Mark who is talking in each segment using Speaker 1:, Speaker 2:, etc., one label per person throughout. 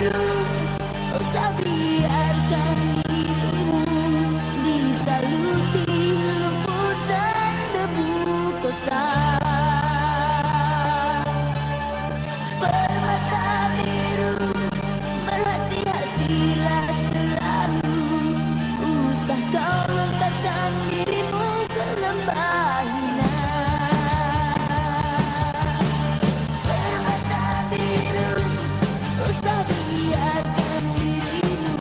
Speaker 1: biru, usah biarkan dirimu disaluti lumpur dan debu kota. Permata biru, berhati-hatilah selalu, usah kau letakkan dirimu ke lembah hina. Permata biru, usah biarkan dirimu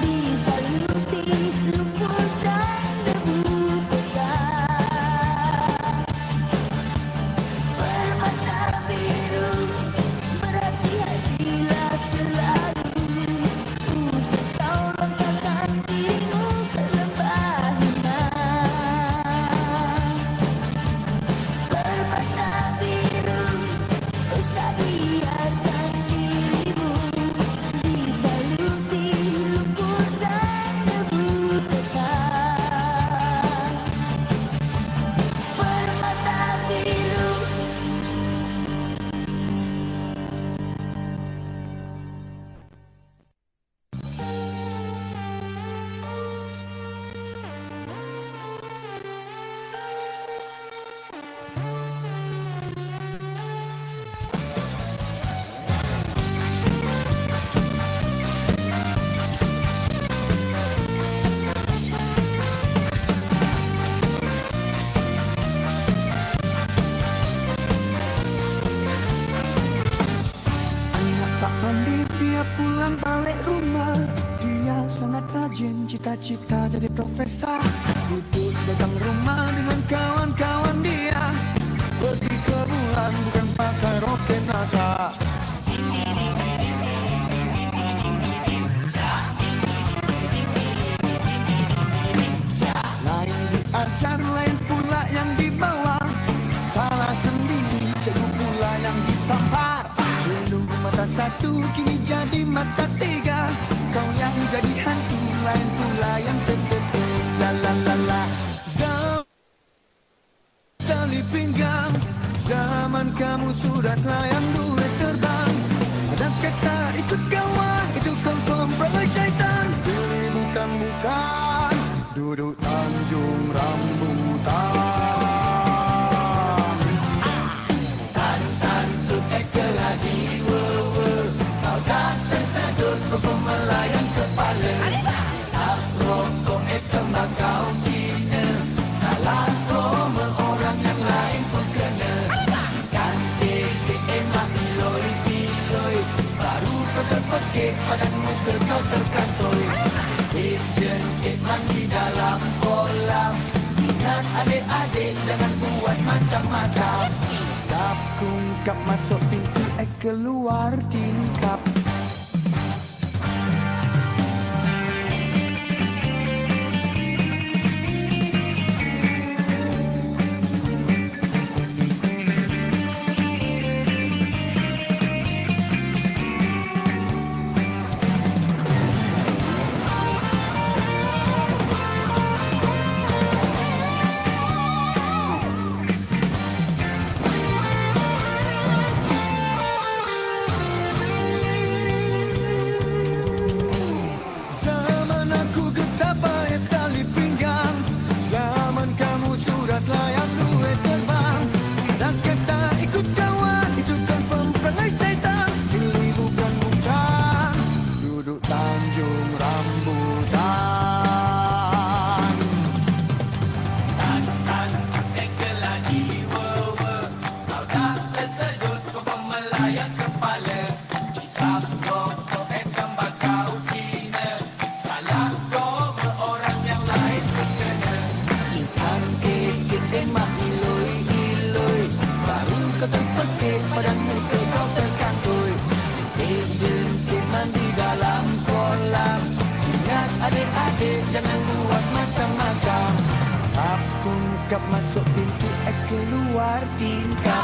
Speaker 1: disaluti lumpur dan debu kota. Permata biru, berhati-hatilah selalu, usah kau letakkan dirimu ke lembah hina. Permata biru, usah biarkan dirimu disaluti lumpur dan debu kota. Permata biru.
Speaker 2: Anak tak mandi dia pulang balik rumah. Dia sangat rajin, cita-cita jadi profesor. Duduk dagang rumah dengan kawan-kawan dia. Pergi ke bulan bukan pakai roket NASA. Lain diajar, lain pula yang dibawa. Salah sendiri, cikgu pula yang ditampar. Dulu mata satu, kini jadi mata tiga. Kau yang jadi hantu, lain pula yang tertutup. La la la la. Tali pinggang, zaman kamu sudah layan duit terbang. Ada kata ikut kawan, itu confirm perangai syaitan. Diri bukan, duduk Tanjung Rambutan. Melayang kepala, sap rokok tembakau Cina. Salah koma orang yang lain pun kena. Ganti emak piloi-piloi, baru kau terpekik badan muka kau terkantoi. Kitchen emak di dalam kolam. Ingat adik-adik jangan buat macam-macam. Kap kungkap masuk pintu keluar tingkap. Jangan buat macam-macam. Aku kap masuk pintu, keluar tingkap.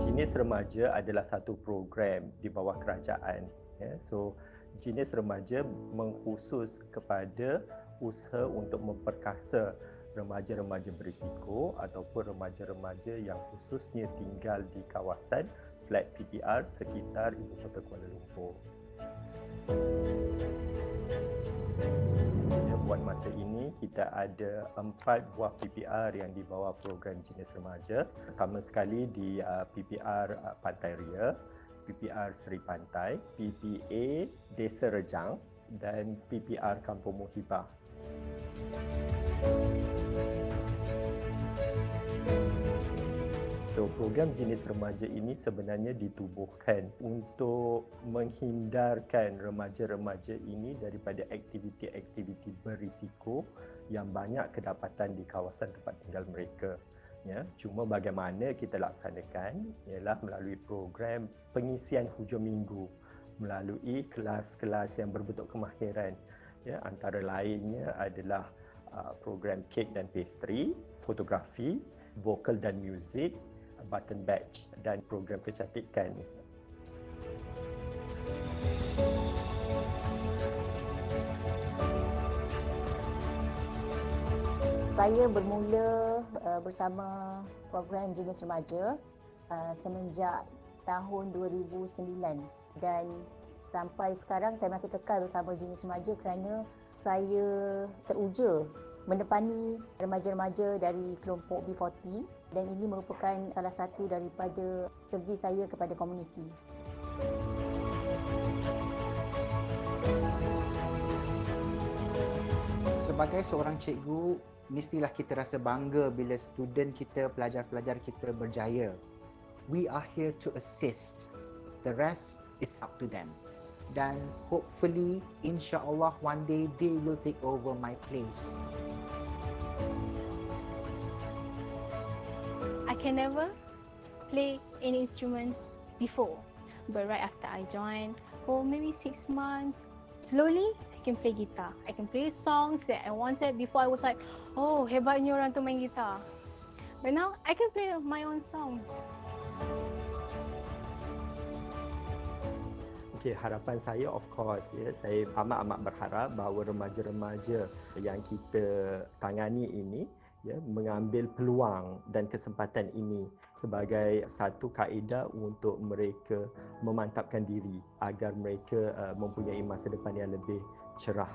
Speaker 3: Genius Remaja adalah satu program di bawah kerajaan. So Genius Remaja mengkhusus kepada usaha untuk memperkasa remaja-remaja berisiko ataupun remaja-remaja yang khususnya tinggal di kawasan flat PPR sekitar Ibu Kota Kuala Lumpur. Buat masa ini kita ada 4 buah PPR yang di bawah program Genius Remaja. Pertama sekali di PPR Pantai Ria, PPR Seri Pantai, PPA Desa Rejang dan PPR Kampung Muhibah. So, program Genius Remaja ini sebenarnya ditubuhkan untuk menghindarkan remaja-remaja ini daripada aktiviti-aktiviti berisiko yang banyak kedapatan di kawasan tempat tinggal mereka. Ya, cuma bagaimana kita laksanakan ialah melalui program pengisian hujung minggu, melalui kelas-kelas yang berbentuk kemahiran. Ya, antara lainnya adalah program kek dan pastry, fotografi, vokal dan muzik, button badge dan program kecantikan.
Speaker 4: Saya bermula bersama program Genius Remaja semenjak tahun 2009 dan sampai sekarang saya masih kekal bersama Genius Remaja kerana saya teruja menepani remaja-remaja dari kelompok B40 dan ini merupakan salah satu daripada servis saya kepada komuniti.
Speaker 5: Sebagai seorang cikgu, mestilah kita rasa bangga bila student kita, pelajar-pelajar kita berjaya. We are here to assist. The rest is up to them. Dan hopefully, insya-Allah one day they will take over my place.
Speaker 6: I can never play any instruments before, but right after I joined, for maybe 6 months, slowly I can play guitar. I can play songs that I wanted before. I was like, oh, hebatnya orang tu main gitar. But now I can play my own songs.
Speaker 3: Okay, harapan saya of course saya amat-amat berharap bahawa remaja-remaja yang kita tangani ini mengambil peluang dan kesempatan ini sebagai satu kaedah untuk mereka memantapkan diri agar mereka mempunyai masa depan yang lebih cerah.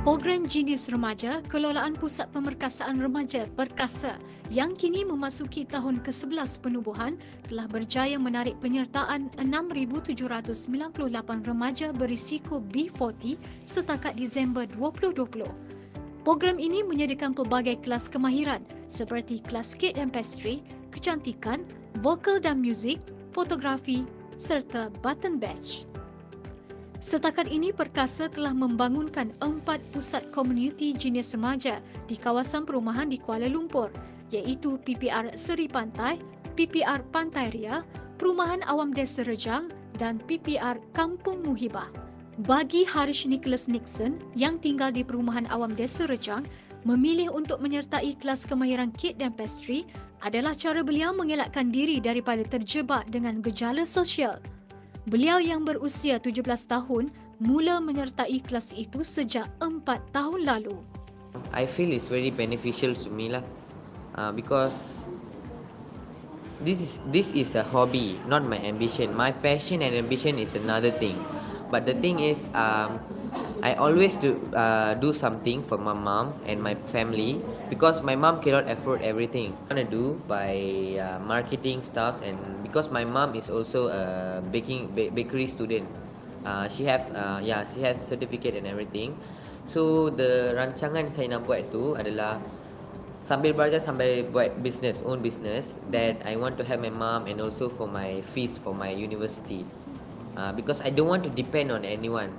Speaker 7: Program Genius Remaja kelolaan Pusat Pemerkasaan Remaja Perkasa yang kini memasuki tahun ke-11 penubuhan telah berjaya menarik penyertaan 6,798 remaja berisiko B40 setakat Disember 2020. Program ini menyediakan pelbagai kelas kemahiran seperti kelas kek dan pastry, kecantikan, vokal dan muzik, fotografi serta button badge. Setakat ini Perkasa telah membangunkan 4 pusat komuniti Genius Remaja di kawasan perumahan di Kuala Lumpur iaitu PPR Seri Pantai, PPR Pantai Ria, Perumahan Awam Desa Rejang dan PPR Kampung Muhibah. Bagi Harish Nicholas Nixon yang tinggal di Perumahan Awam Desa Rejang, memilih untuk menyertai kelas kemahiran kek dan pastry adalah cara beliau mengelakkan diri daripada terjebak dengan gejala sosial. Beliau yang berusia 17 tahun mula menyertai kelas itu sejak 4 tahun lalu.
Speaker 8: I feel it's very beneficial to me lah, because this is a hobby, not my ambition. My passion and ambition is another thing. But the thing is, I always do something for my mom and my family, because my mom cannot afford everything. I want to do by marketing stuff, and because my mom is also a bakery student. She has certificate and everything. So the rancangan saya nak buat tu adalah sambil belajar sambil buat own business, that I want to help my mom and also for my fees for my university. Because I don't want to depend on anyone.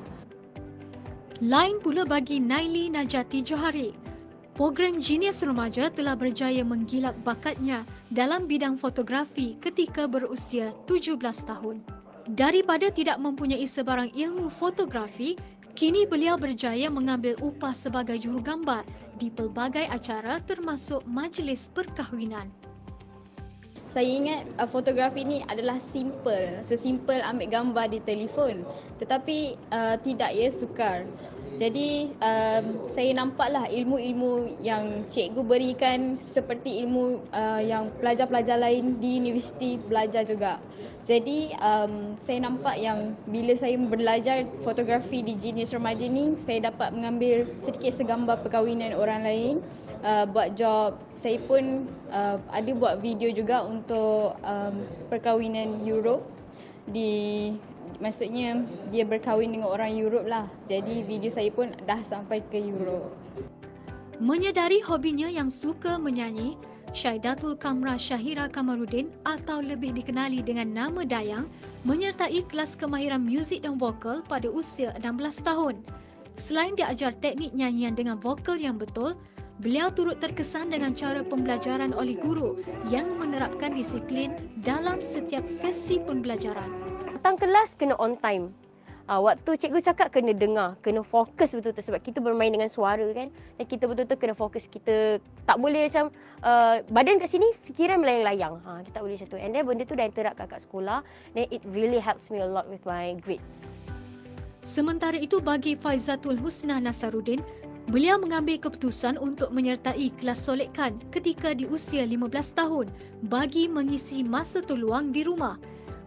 Speaker 7: Lain pula bagi Naili Najati Johari. Program Genius Remaja telah berjaya menggilap bakatnya dalam bidang fotografi ketika berusia 17 tahun. Daripada tidak mempunyai sebarang ilmu fotografi, kini beliau berjaya mengambil upah sebagai jurugambar di pelbagai acara termasuk majlis perkahwinan.
Speaker 6: Saya ingat fotografi ni adalah sesimpel ambil gambar di telefon, tetapi tidak sukar. Jadi saya nampaklah ilmu-ilmu yang cikgu berikan seperti ilmu yang pelajar-pelajar lain di universiti belajar juga. Jadi saya nampak yang bila saya belajar fotografi di Genius Remaja ni, saya dapat mengambil sedikit segambar perkahwinan orang lain. Buat job, saya pun ada buat video juga untuk perkahwinan Europe, maksudnya dia berkahwin dengan orang Europe lah. Jadi video saya pun dah sampai ke Europe.
Speaker 7: Menyedari hobinya yang suka menyanyi, Syaidatul Kamra Syahira Kamarudin atau lebih dikenali dengan nama Dayang menyertai kelas kemahiran muzik dan vokal pada usia 16 tahun. Selain diajar teknik nyanyian dengan vokal yang betul, beliau turut terkesan dengan cara pembelajaran oleh guru yang menerapkan disiplin dalam setiap sesi pembelajaran.
Speaker 9: Datang kelas kena on time. Waktu cikgu cakap kena dengar, kena fokus betul-betul sebab kita bermain dengan suara kan. Dan kita betul-betul kena fokus. Kita tak boleh macam badan kat sini, fikiran melayang-layang. Kita tak boleh macam tu. And then benda tu dah terapkan kat sekolah. Then it really helps me a lot with my grades.
Speaker 7: Sementara itu bagi Faizatul Husna Nasaruddin, beliau mengambil keputusan untuk menyertai kelas solekan ketika di usia 15 tahun bagi mengisi masa terluang di rumah.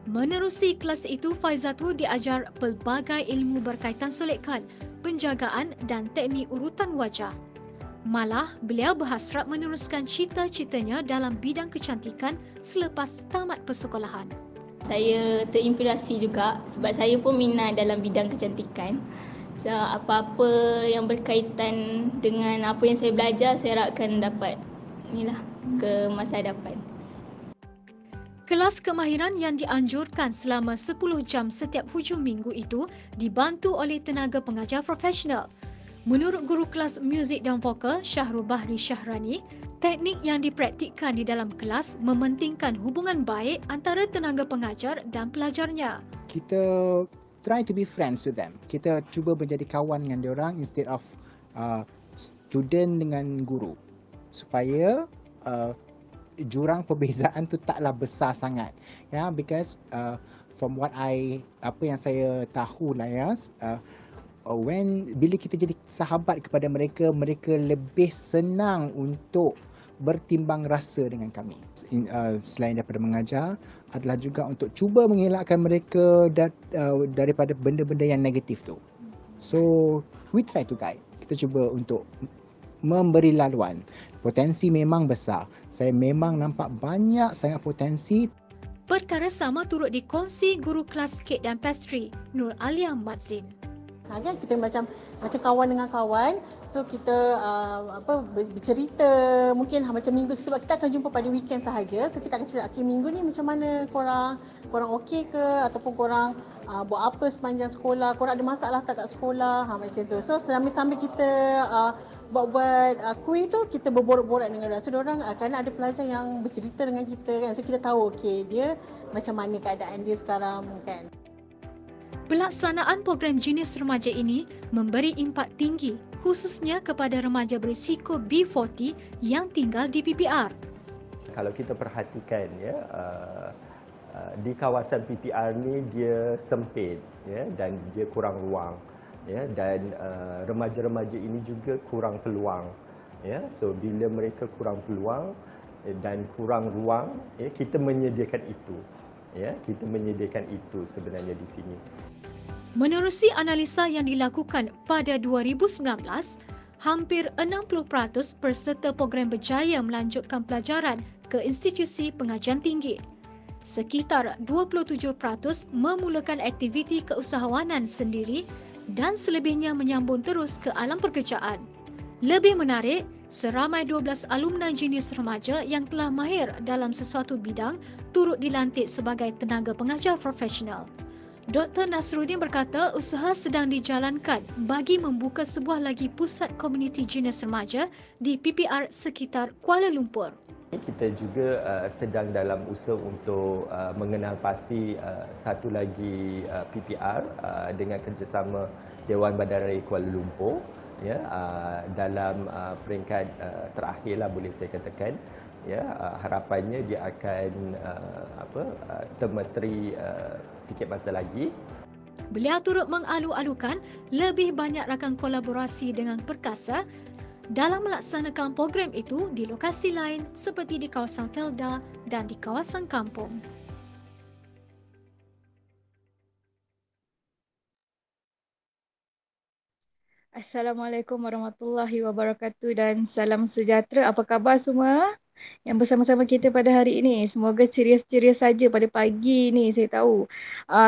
Speaker 7: Menerusi kelas itu, Faizatul diajar pelbagai ilmu berkaitan solekan, penjagaan dan teknik urutan wajah. Malah, beliau berhasrat meneruskan cita-citanya dalam bidang kecantikan selepas tamat persekolahan.
Speaker 10: Saya terinspirasi juga sebab saya pun minat dalam bidang kecantikan. So, apa-apa yang berkaitan dengan apa yang saya belajar, saya harapkan dapat ke masa hadapan.
Speaker 7: Kelas kemahiran yang dianjurkan selama 10 jam setiap hujung minggu itu dibantu oleh tenaga pengajar profesional. Menurut guru kelas muzik dan vokal Syahrul Bahri Syahrani, teknik yang dipraktikkan di dalam kelas mementingkan hubungan baik antara tenaga pengajar dan pelajarnya.
Speaker 5: Kita try to be friends with them. Kita cuba menjadi kawan dengan diorang instead of student dengan guru. Supaya jurang perbezaan tu taklah besar sangat. Ya, because from what apa yang saya tahu lah ya, bila kita jadi sahabat kepada mereka, mereka lebih senang untuk bertimbang rasa dengan kami. Selain daripada mengajar, adalah juga untuk cuba mengelakkan mereka daripada benda-benda yang negatif tu. So, we try to guide. Kita cuba untuk memberi laluan. Potensi memang besar. Saya memang nampak banyak sangat potensi.
Speaker 7: Perkara sama turut dikongsi guru kelas kek dan pastry, Nur Alia Madzin.
Speaker 11: Kan kita macam kawan dengan kawan, so kita bercerita mungkin macam minggu, sebab kita akan jumpa pada weekend sahaja, so kita akan cerita okay, minggu ni macam mana korang okey ke, ataupun korang buat apa sepanjang sekolah, korang ada masalah tak kat sekolah, macam tu. So sambil kita buat kuih tu, kita berborak-borak dengan orang. So diorang kerana ada pelajar yang bercerita dengan kita kan, so kita tahu okey dia macam mana keadaan dia sekarang kan.
Speaker 7: Pelaksanaan program Genius Remaja ini memberi impak tinggi khususnya kepada remaja berisiko B40 yang tinggal di PPR.
Speaker 3: Kalau kita perhatikan ya, di kawasan PPR ni dia sempit ya, dan dia kurang ruang. ya, dan remaja-remaja ini juga kurang peluang, ya. So bila mereka kurang peluang dan kurang ruang, ya, kita menyediakan itu, ya, kita menyediakan itu sebenarnya di sini.
Speaker 7: Menerusi analisa yang dilakukan pada 2019, hampir 60% peserta program berjaya melanjutkan pelajaran ke institusi pengajian tinggi. Sekitar 27% memulakan aktiviti keusahawanan sendiri dan selebihnya menyambung terus ke alam pekerjaan. Lebih menarik, seramai 12 alumni jenis remaja yang telah mahir dalam sesuatu bidang turut dilantik sebagai tenaga pengajar profesional. Dr. Nasruddin berkata usaha sedang dijalankan bagi membuka sebuah lagi pusat komuniti jenis remaja di PPR sekitar Kuala Lumpur.
Speaker 3: Kita juga sedang dalam usaha untuk mengenal pasti satu lagi PPR dengan kerjasama Dewan Bandaraya Kuala Lumpur, ya, dalam peringkat terakhirlah boleh saya katakan, ya, harapannya dia akan termeteri sikit masa lagi.
Speaker 7: Beliau turut mengalu-alukan lebih banyak rakan kolaborasi dengan Perkasa dalam melaksanakan program itu di lokasi lain seperti di kawasan Felda dan di kawasan kampung.
Speaker 12: Assalamualaikum warahmatullahi wabarakatuh dan salam sejahtera. Apa khabar semua yang bersama-sama kita pada hari ini? Semoga ceria-ceria saja pada pagi ni. Saya tahu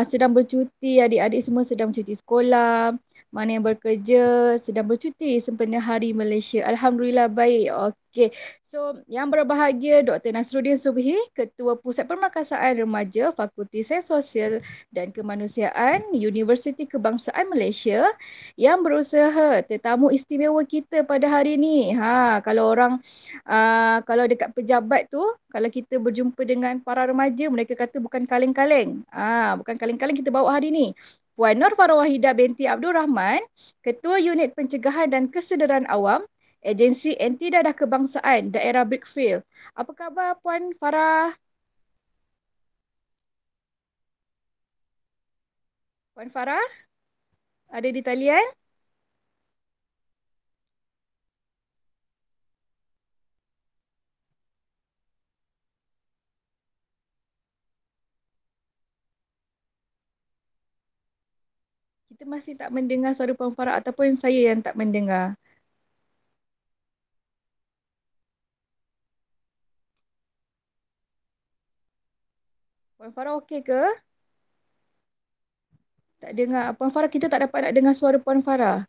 Speaker 12: sedang bercuti, adik-adik semua sedang bercuti sekolah. Mana yang bekerja sedang bercuti sempena Hari Malaysia. Alhamdulillah baik. Okey. So, yang berbahagia Dr. Nasruddin Subhi, Ketua Pusat Pemerkasaan Remaja Fakulti Sains Sosial dan Kemanusiaan Universiti Kebangsaan Malaysia yang berusaha tetamu istimewa kita pada hari ini. Kalau dekat pejabat tu, kalau kita berjumpa dengan para remaja, mereka kata bukan kaleng-kaleng. Bukan kaleng-kaleng kita bawa hari ini. Puan Nur Farwahidah binti Abdul Rahman, Ketua Unit Pencegahan dan Kesedaran Awam, Agensi Anti Dadah Kebangsaan Daerah Brickfield. Apa khabar Puan Farah? Puan Farah? Ada di talian? Kita masih tak mendengar suara Puan Farah ataupun saya yang tak mendengar. Puan Farah okey ke? Tak dengar. Puan Farah, kita tak dapat nak dengar suara Puan Farah.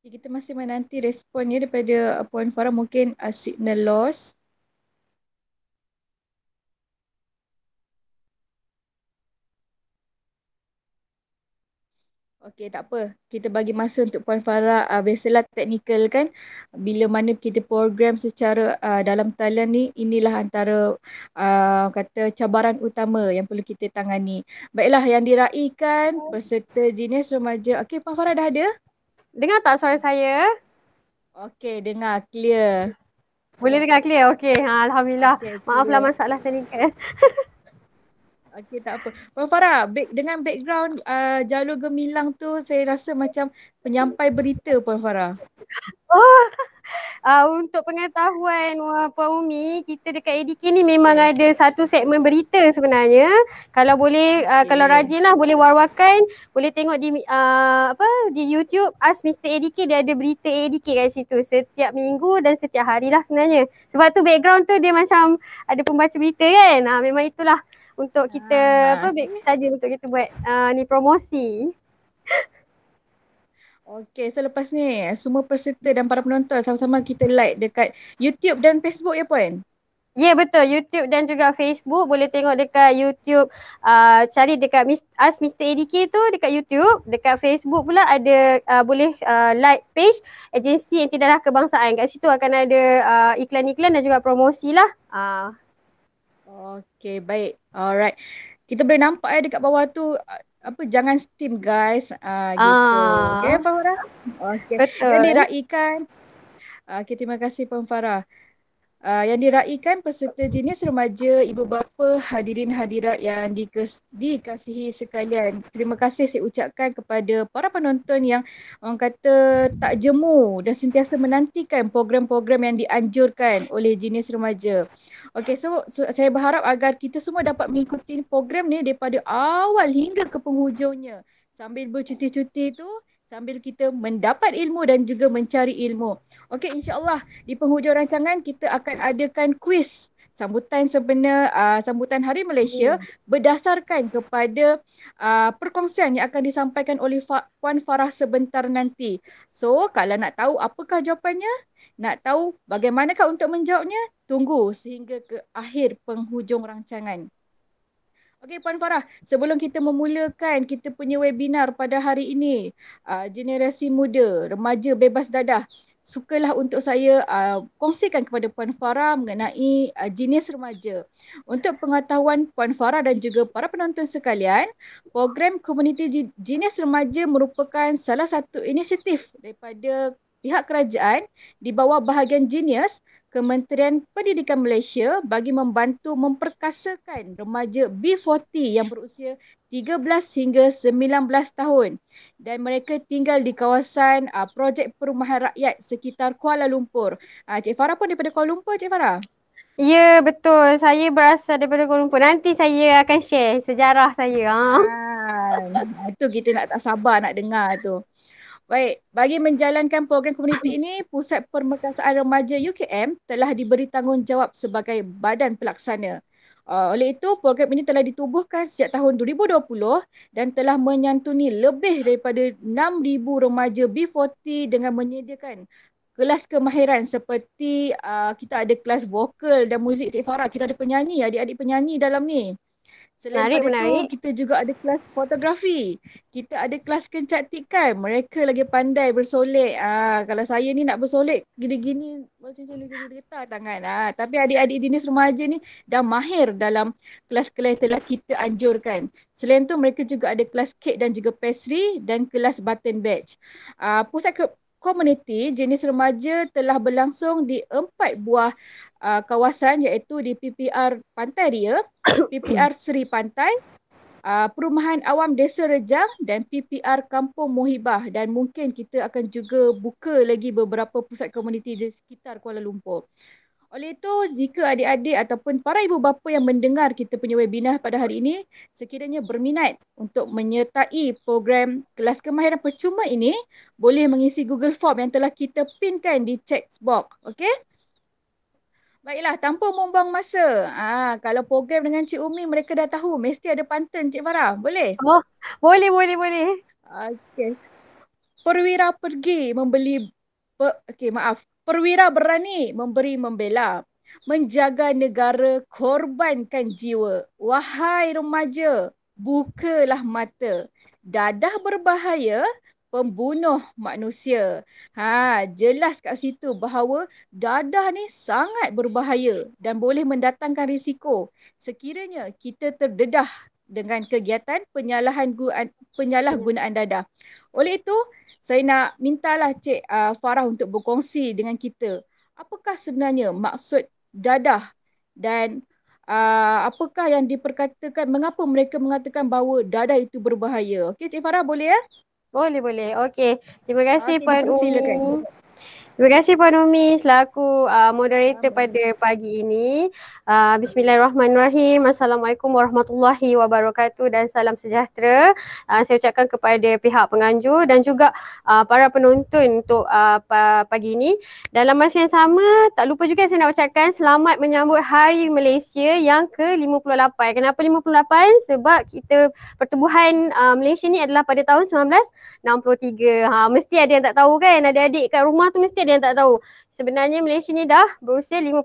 Speaker 12: Kita masih menanti responnya daripada Puan Farah. Mungkin signal loss. Okey, tak apa. Kita bagi masa untuk Puan Farah. Biasalah teknikal kan. Bila mana kita program secara dalam talian ni, inilah antara kata cabaran utama yang perlu kita tangani. Baiklah, yang diraikan peserta jenis remaja. Okey, Puan Farah dah ada?
Speaker 9: Dengar tak suara saya?
Speaker 12: Okey, dengar clear.
Speaker 9: Boleh dengar clear? Okey, Alhamdulillah.
Speaker 12: Okay,
Speaker 9: Maaflah masalah teknikal.
Speaker 12: Okey, tak apa. Puan Farah, dengan background jalur gemilang tu, saya rasa macam penyampai berita Puan Farah.
Speaker 9: Untuk pengetahuan Puan Umi, kita dekat ADK ni memang ada satu segmen berita sebenarnya. Kalau boleh, kalau rajin lah boleh war-warkan, boleh tengok di di YouTube Ask Mr. ADK, dia ada berita ADK kat situ setiap minggu dan setiap hari lah sebenarnya. Sebab tu background tu dia macam ada pembaca berita kan. Memang itulah untuk kita saja untuk kita buat ni promosi.
Speaker 12: Okey, selepas ni semua peserta dan para penonton sama-sama kita like dekat YouTube dan Facebook ya Puan?
Speaker 9: Ya, betul. YouTube dan juga Facebook. Boleh tengok dekat YouTube. Cari dekat Ask Mr. ADK tu dekat YouTube. Dekat Facebook pula ada boleh like page Agensi Anti Dadah Kebangsaan. Kat situ akan ada iklan-iklan dan juga promosi lah.
Speaker 12: Okey, baik. Alright. Kita boleh nampak dekat bawah tu jangan steam guys. Gitu. Okey, Puan Farah? Okey.
Speaker 9: Betul.
Speaker 12: Yang diraikan. Okey, terima kasih Puan Farah. yang diraikan peserta jenis remaja, ibu bapa, hadirin hadirat yang dikasihi sekalian. Terima kasih saya ucapkan kepada para penonton yang orang kata tak jemu dan sentiasa menantikan program-program yang dianjurkan oleh jenis remaja. Okey, so saya berharap agar kita semua dapat mengikuti program ni daripada awal hingga ke penghujungnya. Sambil bercuti-cuti tu, sambil kita mendapat ilmu dan juga mencari ilmu. Okey, insya-Allah di penghujung rancangan kita akan adakan kuis sambutan sambutan Hari Malaysia berdasarkan kepada perkongsian yang akan disampaikan oleh Puan Farah sebentar nanti. So, kalau nak tahu apakah jawapannya, nak tahu bagaimanakah untuk menjawabnya, tunggu sehingga ke akhir penghujung rancangan. Okey Puan Farah, sebelum kita memulakan kita punya webinar pada hari ini, generasi muda, remaja bebas dadah, sukalah untuk saya kongsikan kepada Puan Farah mengenai jenis remaja. Untuk pengetahuan Puan Farah dan juga para penonton sekalian, program komuniti jenis remaja merupakan salah satu inisiatif daripada pihak kerajaan di bawah bahagian Genius Kementerian Pendidikan Malaysia bagi membantu memperkasakan remaja B40 yang berusia 13 hingga 19 tahun dan mereka tinggal di kawasan projek perumahan rakyat sekitar Kuala Lumpur. Cik Farah pun daripada Kuala Lumpur, Cik Farah?
Speaker 9: Ya, betul. Saya berasal daripada Kuala Lumpur. Nanti saya akan share sejarah saya.
Speaker 12: Itu kita tak sabar nak dengar tu. Baik, bagi menjalankan program komuniti ini, Pusat Permekasaan Remaja UKM telah diberi tanggungjawab sebagai badan pelaksana. Oleh itu, program ini telah ditubuhkan sejak tahun 2020 dan telah menyantuni lebih daripada 6,000 remaja B40 dengan menyediakan kelas kemahiran seperti kita ada kelas vokal dan muzik. Cik Farah, kita ada penyanyi, adik-adik penyanyi dalam ni. Selain itu, kita juga ada kelas fotografi. Kita ada kelas kecantikan. Mereka lagi pandai bersolek. Kalau saya ni nak bersolek gini-gini macam getar tangan. Tapi adik-adik jenis remaja ni dah mahir dalam kelas-kelas yang telah kita anjurkan. Selain tu, mereka juga ada kelas kek dan juga pastry dan kelas button badge. Pusat komuniti jenis remaja telah berlangsung di 4 buah kawasan iaitu di PPR Pantai Ria, PPR Seri Pantai, Perumahan Awam Desa Rejang dan PPR Kampung Muhibah, dan mungkin kita akan juga buka lagi beberapa pusat komuniti di sekitar Kuala Lumpur. Oleh itu, jika adik-adik ataupun para ibu bapa yang mendengar kita punya webinar pada hari ini sekiranya berminat untuk menyertai program kelas kemahiran percuma ini, boleh mengisi Google Form yang telah kita pinkan di text box. Okey? Baiklah, tanpa membuang masa. Kalau program dengan Cik Umi mereka dah tahu, mesti ada pantun Cik Farah. Boleh?
Speaker 9: Oh, boleh.
Speaker 12: Okey. Perwira pergi membeli Perwira berani memberi membela, menjaga negara, korbankan jiwa. Wahai remaja, bukalah mata. Dadah berbahaya, pembunuh manusia. Jelas kat situ bahawa dadah ni sangat berbahaya dan boleh mendatangkan risiko sekiranya kita terdedah dengan kegiatan penyalahgunaan dadah. Oleh itu, saya nak mintalah Cik Farah untuk berkongsi dengan kita. Apakah sebenarnya maksud dadah dan apakah yang diperkatakan, mengapa mereka mengatakan bahawa dadah itu berbahaya? Okey, Cik Farah boleh ya?
Speaker 9: Boleh. Okey. Terima kasih Puan Umi. Terima kasih Puan Umi selaku moderator pada pagi ini. Bismillahirrahmanirrahim. Assalamualaikum warahmatullahi wabarakatuh dan salam sejahtera. Saya ucapkan kepada pihak penganjur dan juga para penonton untuk pagi ini. Dalam masa yang sama, tak lupa juga saya nak ucapkan selamat menyambut Hari Malaysia yang ke-58. Kenapa 58? Sebab kita pertubuhan Malaysia ni adalah pada tahun 1963. Mesti ada yang tak tahu kan? Adik-adik kat rumah tu mesti ada yang tak tahu. Sebenarnya Malaysia ni dah berusia 58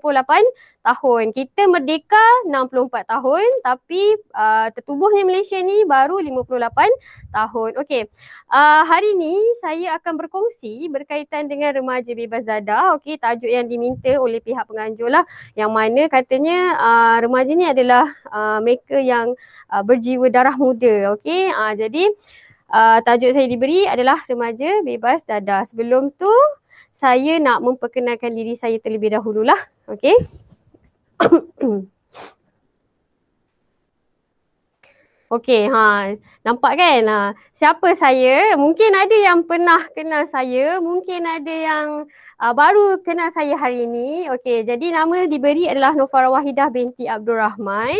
Speaker 9: tahun. Kita merdeka 64 tahun tapi tertubuhnya Malaysia ni baru 58 tahun. Okey. Hari ni saya akan berkongsi berkaitan dengan remaja bebas dadah. Okey, tajuk yang diminta oleh pihak penganjur lah, yang mana katanya remaja ni adalah mereka yang berjiwa darah muda. Okey. Jadi tajuk saya diberi adalah remaja bebas dadah. Sebelum tu saya nak memperkenalkan diri saya terlebih dahululah. Okey. Okey, nampak kan? Siapa saya? Mungkin ada yang pernah kenal saya, mungkin ada yang baru kenal saya hari ini. Okey, jadi nama diberi adalah Nofara Wahidah binti Abdul Rahman.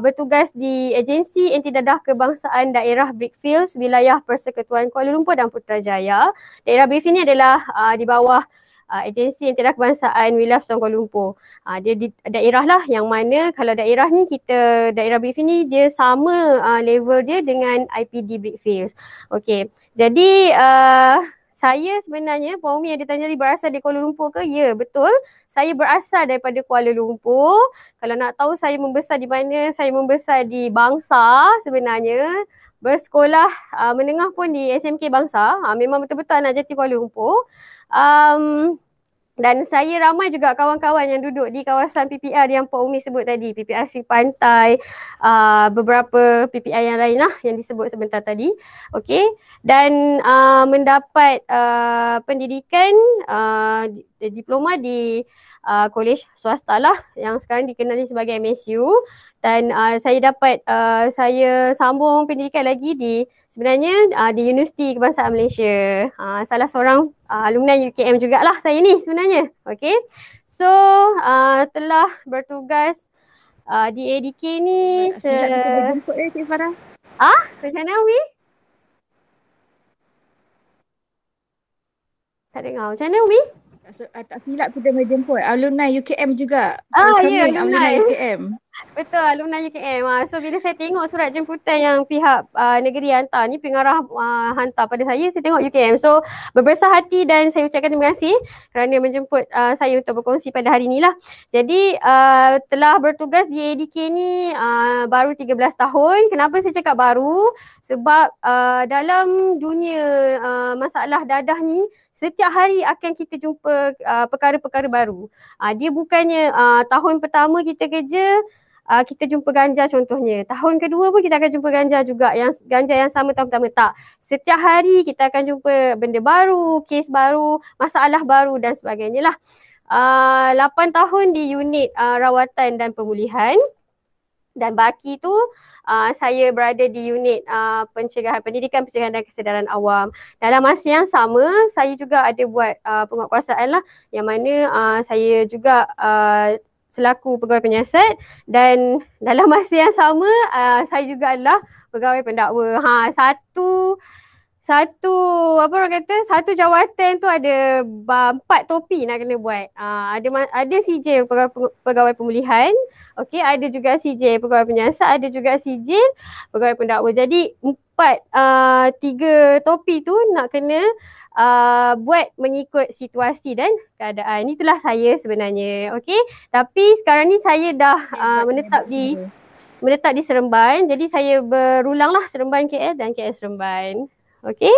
Speaker 9: Bertugas di Agensi Anti Dadah Kebangsaan Daerah Brickfields, Wilayah Persekutuan Kuala Lumpur dan Putrajaya. Daerah Brickfields ini adalah di bawah Agensi Anti Dadah Kebangsaan Wilayah Persekutuan Kuala Lumpur. Dia di daerah lah yang mana kalau daerah ni daerah Brickfields ni dia sama level dia dengan IPD Brickfields. Okey. Jadi saya sebenarnya, Puan Umi ada tanya tadi berasal dari Kuala Lumpur ke? Ya, betul. Saya berasal daripada Kuala Lumpur. Kalau nak tahu saya membesar di mana, saya membesar di Bangsa sebenarnya. Bersekolah menengah pun di SMK Bangsa. Memang betul-betul anak jati Kuala Lumpur. Dan saya ramai juga kawan-kawan yang duduk di kawasan PPR yang Puan Umi sebut tadi. PPR Sri Pantai, beberapa PPR yang lain lah yang disebut sebentar tadi. Okey. Dan mendapat pendidikan diploma di kolej swasta lah yang sekarang dikenali sebagai MSU. Dan saya sambung pendidikan lagi sebenarnya di Universiti Kebangsaan Malaysia. Salah seorang alumni UKM jugalah saya ni sebenarnya. Okey. So telah bertugas di ADK ni
Speaker 12: jemput Cik Farah.
Speaker 9: Macam mana Wi? Tak dengar. Macam mana Wi?
Speaker 12: Tak silap kita menjemput alumni UKM juga.
Speaker 9: Ya,
Speaker 12: alumni UKM.
Speaker 9: Betul, alumni UKM. So bila saya tengok surat jemputan yang pihak negeri hantar ni, pengarah hantar pada saya tengok UKM. So berbesar hati dan saya ucapkan terima kasih kerana menjemput saya untuk berkongsi pada hari ni lah. Jadi telah bertugas di ADK ni baru 13 tahun. Kenapa saya cakap baru? Sebab dalam dunia masalah dadah ni, setiap hari akan kita jumpa perkara-perkara baru. Dia bukannya tahun pertama kita kerja, kita jumpa ganja contohnya. Tahun kedua pun kita akan jumpa ganja juga, ganja yang sama tahun pertama. Tak. Setiap hari kita akan jumpa benda baru, kes baru, masalah baru dan sebagainya lah. 8 tahun di unit rawatan dan pemulihan. Dan baki tu saya berada di unit pendidikan pencegahan dan kesedaran awam. Dalam masa yang sama saya juga ada buat penguatkuasaan lah, yang mana saya juga selaku pegawai penyiasat, dan dalam masa yang sama saya juga adalah pegawai pendakwa. Satu jawatan tu ada 4 topi nak kena buat. Ada CJ pegawai pemulihan, okey, ada juga CJ pegawai penyiasat, ada juga CJ pegawai pendakwa. Jadi 3 topi tu nak kena buat mengikut situasi dan keadaan. Itulah saya sebenarnya, okey. Tapi sekarang ni saya dah menetap di Seremban. Jadi saya berulanglah Seremban KL dan KL Seremban. Okey.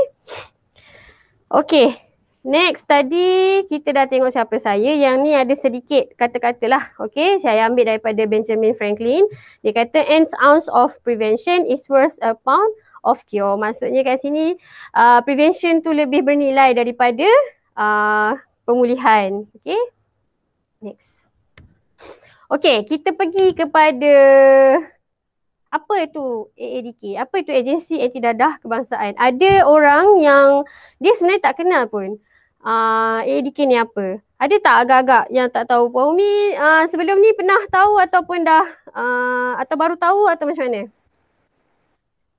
Speaker 9: Okey. Next tadi kita dah tengok siapa saya. Yang ni ada sedikit kata-kata lah. Okey. Saya ambil daripada Benjamin Franklin. Dia kata an ounce of prevention is worth a pound of cure. Maksudnya kat sini prevention tu lebih bernilai daripada pemulihan. Okey. Next. Okey. Kita pergi kepada apa itu AADK? Apa itu Agensi Anti Dadah Kebangsaan? Ada orang yang dia sebenarnya tak kenal pun AADK ni apa. Ada tak agak-agak yang tak tahu? Puan Umi sebelum ni pernah tahu ataupun dah atau baru tahu atau macam mana?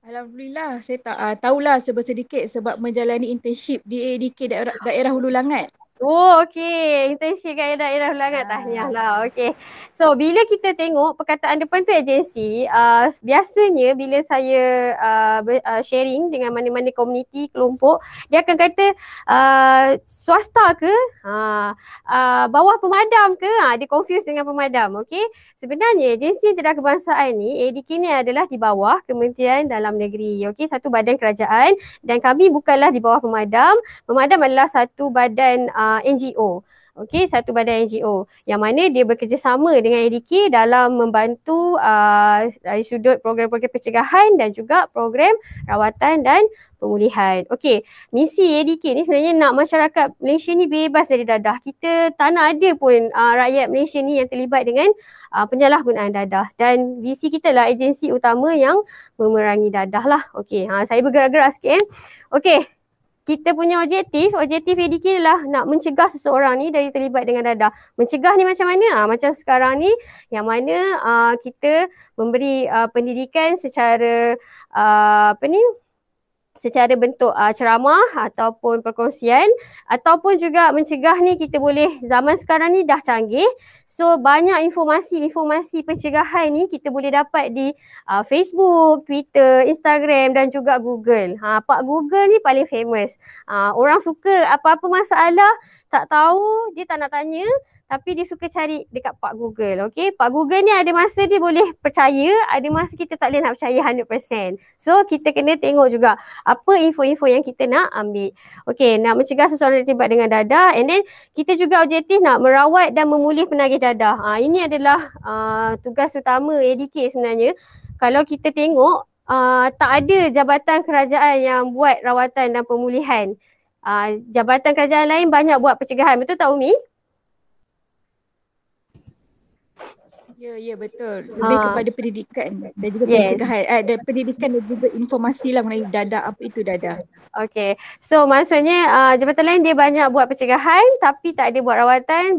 Speaker 12: Alhamdulillah saya tak tahulah sedikit sebab menjalani internship di AADK daerah Hulu Langat.
Speaker 9: Oh, okey. Internship kat daerah Langat, tahniah lah. Okey. So, bila kita tengok perkataan depan tu agensi, biasanya bila saya sharing dengan mana-mana komuniti, kelompok, dia akan kata swasta ke? Bawah pemadam ke? Dia confuse dengan pemadam. Okey. Sebenarnya agensi Dadah Kebangsaan ni, ADK ni adalah di bawah Kementerian Dalam Negeri. Okey, satu badan kerajaan, dan kami bukanlah di bawah pemadam. Pemadam adalah satu badan NGO. Okey, satu badan NGO yang mana dia bekerjasama dengan ADK dalam membantu dari sudut program-program pencegahan dan juga program rawatan dan pemulihan. Okey, misi ADK ni sebenarnya nak masyarakat Malaysia ni bebas dari dadah. Kita tak nak ada pun rakyat Malaysia ni yang terlibat dengan penyalahgunaan dadah, dan visi kita lah agensi utama yang memerangi dadah lah. Okey, saya bergerak-gerak sikit. Okey, kita punya objektif ADK adalah nak mencegah seseorang ni dari terlibat dengan dadah. Mencegah ni macam mana? Macam sekarang ni yang mana kita memberi pendidikan secara secara bentuk ceramah ataupun perkongsian, ataupun juga mencegah ni kita boleh, zaman sekarang ni dah canggih, so banyak informasi pencegahan ni kita boleh dapat di Facebook, Twitter, Instagram dan juga Google. Pak Google ni paling famous. Orang suka apa-apa masalah tak tahu, dia tak nak tanya, tapi dia suka cari dekat Pak Google. Okey, Pak Google ni ada masa dia boleh percaya, ada masa kita tak boleh nak percaya 100%. So kita kena tengok juga apa info-info yang kita nak ambil. Okey, nak mencegah seseorang terlibat dengan dadah, and then kita juga objektif nak merawat dan memulih penagih dadah. Ini adalah tugas utama ADK sebenarnya. Kalau kita tengok tak ada jabatan kerajaan yang buat rawatan dan pemulihan. Jabatan kerajaan lain banyak buat pencegahan. Betul tak Umi?
Speaker 12: Ya betul. Lebih kepada pendidikan dan juga pencegahan. Dan pendidikan dan juga informasi lah mengenai dadah, apa itu dadah.
Speaker 9: Okay, so maksudnya jabatan lain dia banyak buat pencegahan tapi tak ada buat rawatan.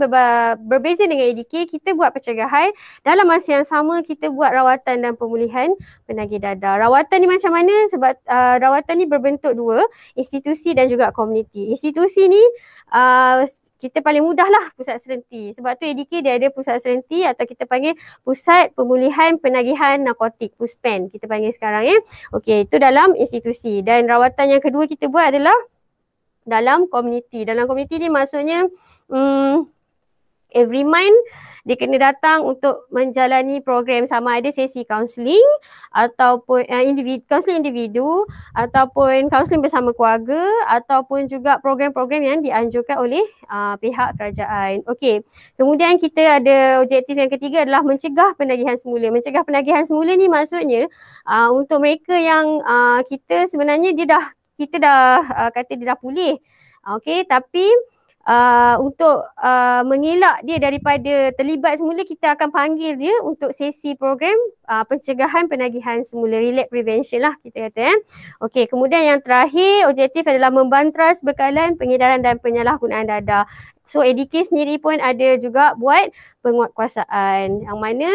Speaker 9: Berbeza dengan ADK, kita buat pencegahan, dalam masa yang sama kita buat rawatan dan pemulihan penagih dadah. Rawatan ni macam mana? Sebab rawatan ni berbentuk dua, institusi dan juga komuniti. Institusi ni kita paling mudah lah pusat serenti. Sebab tu ADK dia ada pusat serenti atau kita panggil Pusat Pemulihan Penagihan Narkotik, PUSPEN kita panggil sekarang ya. Okey, itu dalam institusi. Dan rawatan yang kedua kita buat adalah dalam komuniti. Dalam komuniti ni maksudnya every month dia kena datang untuk menjalani program, sama ada sesi kaunseling ataupun kaunseling individu ataupun kaunseling bersama keluarga ataupun juga program-program yang dianjurkan oleh pihak kerajaan. Okey. Kemudian kita ada objektif yang ketiga adalah mencegah penagihan semula. Mencegah penagihan semula ni maksudnya untuk mereka yang kita sebenarnya kita dah kata dia dah pulih. Okey, tapi untuk mengelak dia daripada terlibat semula, kita akan panggil dia untuk sesi program pencegahan penagihan semula, relapse prevention lah kita kata. Okey, kemudian yang terakhir objektif adalah membantras bekalan pengedaran dan penyalahgunaan dadah. So ADK sendiri pun ada juga buat penguatkuasaan yang mana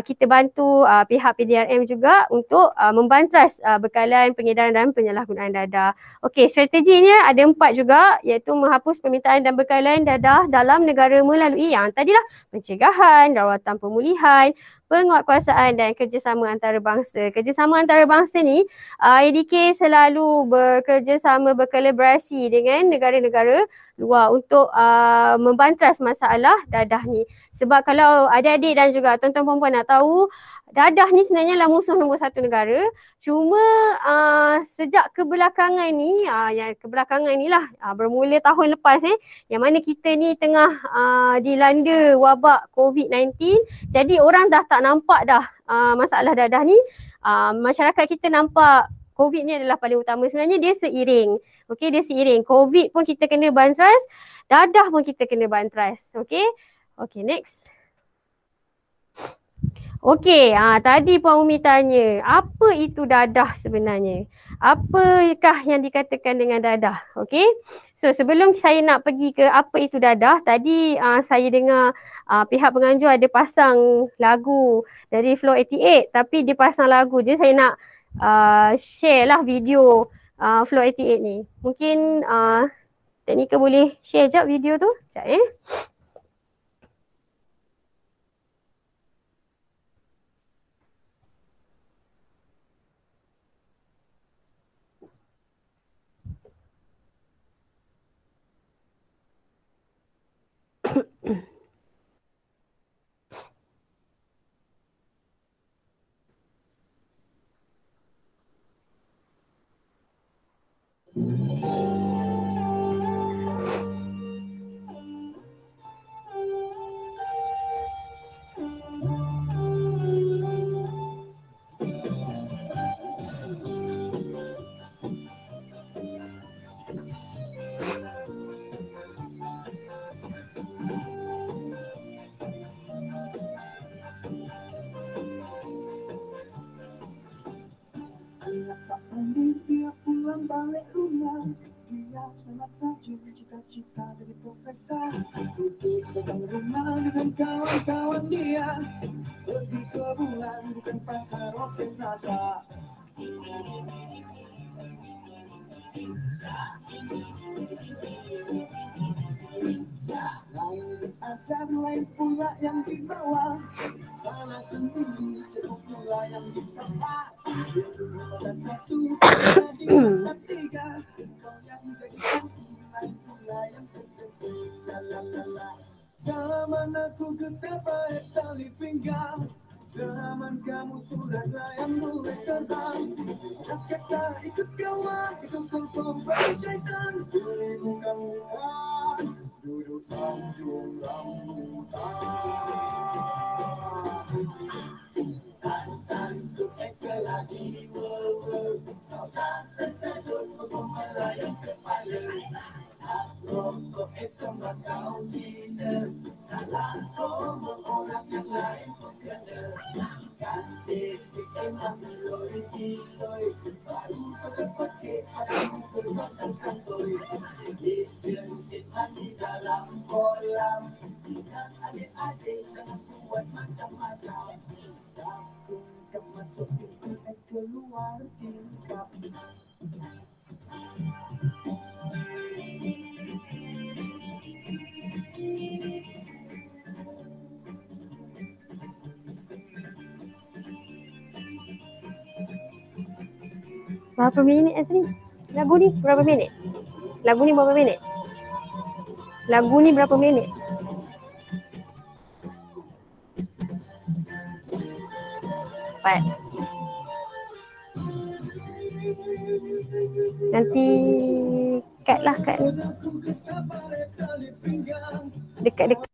Speaker 9: kita bantu pihak PDRM juga untuk membantras bekalan pengedaran dan penyalahgunaan dadah. Okey, strateginya ada 4 juga, iaitu menghapus permintaan dan bekalan dadah dalam negara melalui yang tadilah pencegahan, rawatan pemulihan, penguatkuasaan dan kerjasama antarabangsa. Kerjasama antarabangsa ni ADK selalu bekerjasama, berkolaborasi dengan negara-negara luar untuk membantras masalah dadah ni. Sebab kalau adik-adik dan juga tuan-tuan perempuan nak tahu, dadah ni sebenarnya adalah musuh nombor 1 negara. Cuma sejak kebelakangan ni, kebelakangan ni lah, bermula tahun lepas yang mana kita ni tengah dilanda wabak COVID-19, jadi orang dah tak nampak dah masalah dadah ni. Masyarakat kita nampak COVID ni adalah paling utama. Sebenarnya dia seiring. Okey, dia seiring. COVID pun kita kena bantras, dadah pun kita kena bantras. Okey. Okey, next. Okey, tadi Puan Umi tanya, apa itu dadah sebenarnya? Apakah yang dikatakan dengan dadah? Okey. So sebelum saya nak pergi ke apa itu dadah, tadi saya dengar pihak penganjur ada pasang lagu dari Flow 88, tapi dia pasang lagu je. Saya nak share lah video Flow 88 ni. Mungkin teknikal boleh share jap video tu. Sekejap
Speaker 2: cita jadi profesor, duduk dalam rumah dengan kawan-kawan dia, pergi ke bulan bukan pakar roket NASA. Lain ajar, lain pula yang dibawa, sana sendiri ceruk pula yang ditempat. Pada satu jadi mata tiga, kau yang jadi satu, lain pula yang tertentu. La. Zaman aku getah tali pinggang, zaman kamu sudah layang mulai terbang. Kata ikut kawan, ikut confirm pada syaitan. Bukan duduk tanjung rambutan. Tan untuk eka lagi kau tak tersedut melayang kepala. Rokok itu kau cina, salah ngomong orang yang lain pun kena. Ganti emang loi, baru pakai ada perbuatan kantoi. Dijemput mandi dalam kolam, ingat adik-adik jangan buat macam-macam. Takut masuk pintu keluar tingkap.
Speaker 9: Berapa minit Azri? Lagu ni berapa minit? Lagu ni berapa minit? Lagu ni berapa minit? Empat. Nanti cut lah cut ni. Dekat-dekat.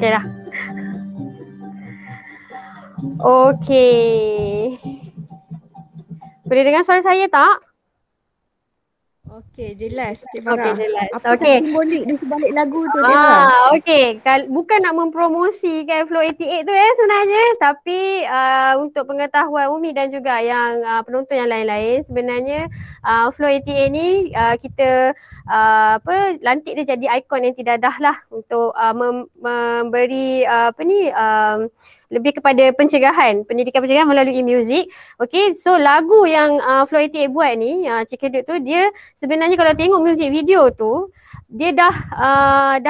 Speaker 9: Okay dah. Okay. Boleh dengar suara saya tak?
Speaker 12: Okey, jelas Cik Farah.
Speaker 9: Okey, jelas.
Speaker 12: Apa
Speaker 9: Okey.
Speaker 12: simbolik di sebalik lagu tu Cik Farah?
Speaker 9: Okey. Bukan nak mempromosikan Flow 88 tu sebenarnya, tapi untuk pengetahuan Umi dan juga yang penonton yang lain-lain, sebenarnya Flow 88 ni kita lantik dia jadi ikon anti dadah lah untuk memberi lebih kepada pencegahan, pendidikan pencegahan melalui muzik. Okay, so lagu yang Flow 88 buat ni, Cik Kedut tu, dia sebenarnya kalau tengok muzik video tu, dia dah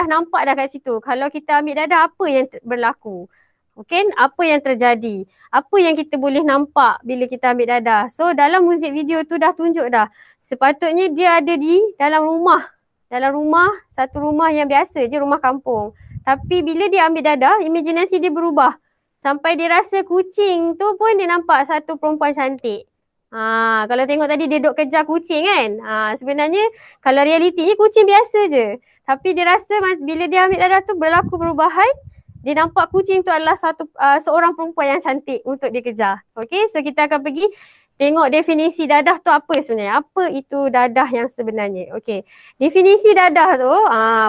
Speaker 9: nampak dah kat situ. Kalau kita ambil dadah, apa yang berlaku? Okay, apa yang terjadi? Apa yang kita boleh nampak bila kita ambil dadah? So dalam muzik video tu dah tunjuk dah. Sepatutnya dia ada di dalam rumah. Dalam rumah, satu rumah yang biasa je, rumah kampung. Tapi bila dia ambil dadah, imajinasi dia berubah. Sampai dia rasa kucing tu pun dia nampak satu perempuan cantik. Kalau tengok tadi dia duk kejar kucing kan. Sebenarnya kalau realitinya kucing biasa je. Tapi dia rasa bila dia ambil dadah tu berlaku perubahan. Dia nampak kucing tu adalah seorang perempuan yang cantik untuk dia kejar. Okay, so kita akan pergi tengok definisi dadah tu apa sebenarnya. Apa itu dadah yang sebenarnya. Okay, definisi dadah tu,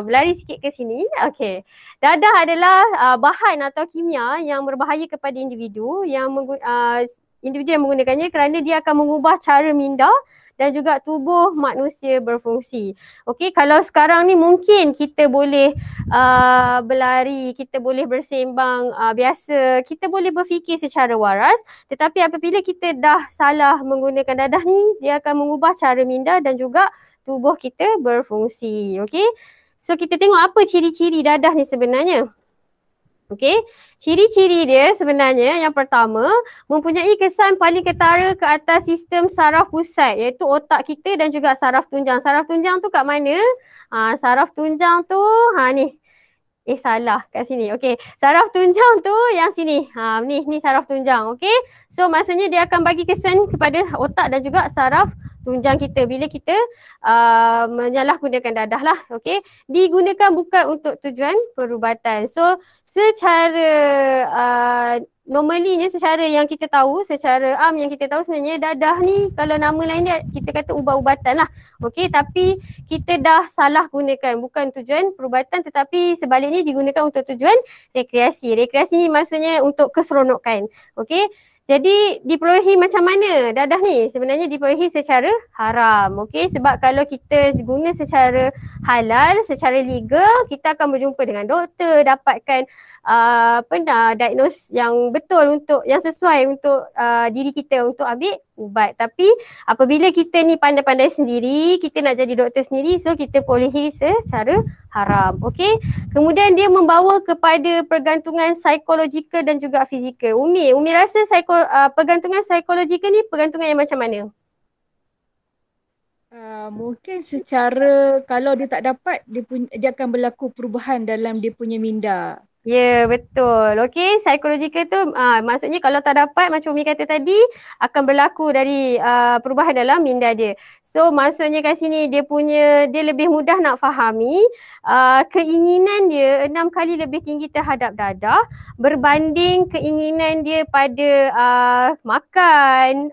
Speaker 9: berlari sikit ke sini. Okay, dadah adalah bahan atau kimia yang berbahaya kepada individu yang menggunakannya kerana dia akan mengubah cara minda dan juga tubuh manusia berfungsi. Okey, kalau sekarang ni mungkin kita boleh berlari, kita boleh bersembang biasa, kita boleh berfikir secara waras, tetapi apabila kita dah salah menggunakan dadah ni, dia akan mengubah cara minda dan juga tubuh kita berfungsi. Okey, so kita tengok apa ciri-ciri dadah ni sebenarnya. Okey, ciri-ciri dia sebenarnya yang pertama mempunyai kesan paling ketara ke atas sistem saraf pusat iaitu otak kita dan juga saraf tunjang. Saraf tunjang tu kat mana? Saraf tunjang tu ni. Salah kat sini. Okey, saraf tunjang tu yang sini. Ni saraf tunjang. Okey. So maksudnya dia akan bagi kesan kepada otak dan juga saraf tunjang kita bila kita menyalahgunakan dadah lah. Okey. Digunakan bukan untuk tujuan perubatan. So secara normally secara yang kita tahu, secara yang kita tahu sebenarnya dadah ni kalau nama lain dia kita kata ubat-ubatan lah. Okey, tapi kita dah salah gunakan bukan tujuan perubatan tetapi sebaliknya digunakan untuk tujuan rekreasi. Rekreasi ni maksudnya untuk keseronokan. Okey. Jadi diperolehi macam mana dadah ni? Sebenarnya diperolehi secara haram. Okey, sebab kalau kita guna secara halal, secara legal, kita akan berjumpa dengan doktor, dapatkan diagnose yang betul untuk yang sesuai untuk diri kita untuk ambil ubat. Tapi apabila kita ni pandai-pandai sendiri, kita nak jadi doktor sendiri, so kita perolehi secara haram. Okey. Kemudian dia membawa kepada pergantungan psikologikal dan juga fizikal. Umi rasa pergantungan psikologikal ni pergantungan yang macam mana?
Speaker 12: Mungkin secara kalau dia tak dapat dia akan berlaku perubahan dalam dia punya minda.
Speaker 9: Ya, betul. Okey, psikologikal tu maksudnya kalau tak dapat macam Umi kata tadi akan berlaku dari perubahan dalam minda dia. So maksudnya kat sini dia lebih mudah nak fahami keinginan dia 6 kali lebih tinggi terhadap dadah berbanding keinginan dia pada makan,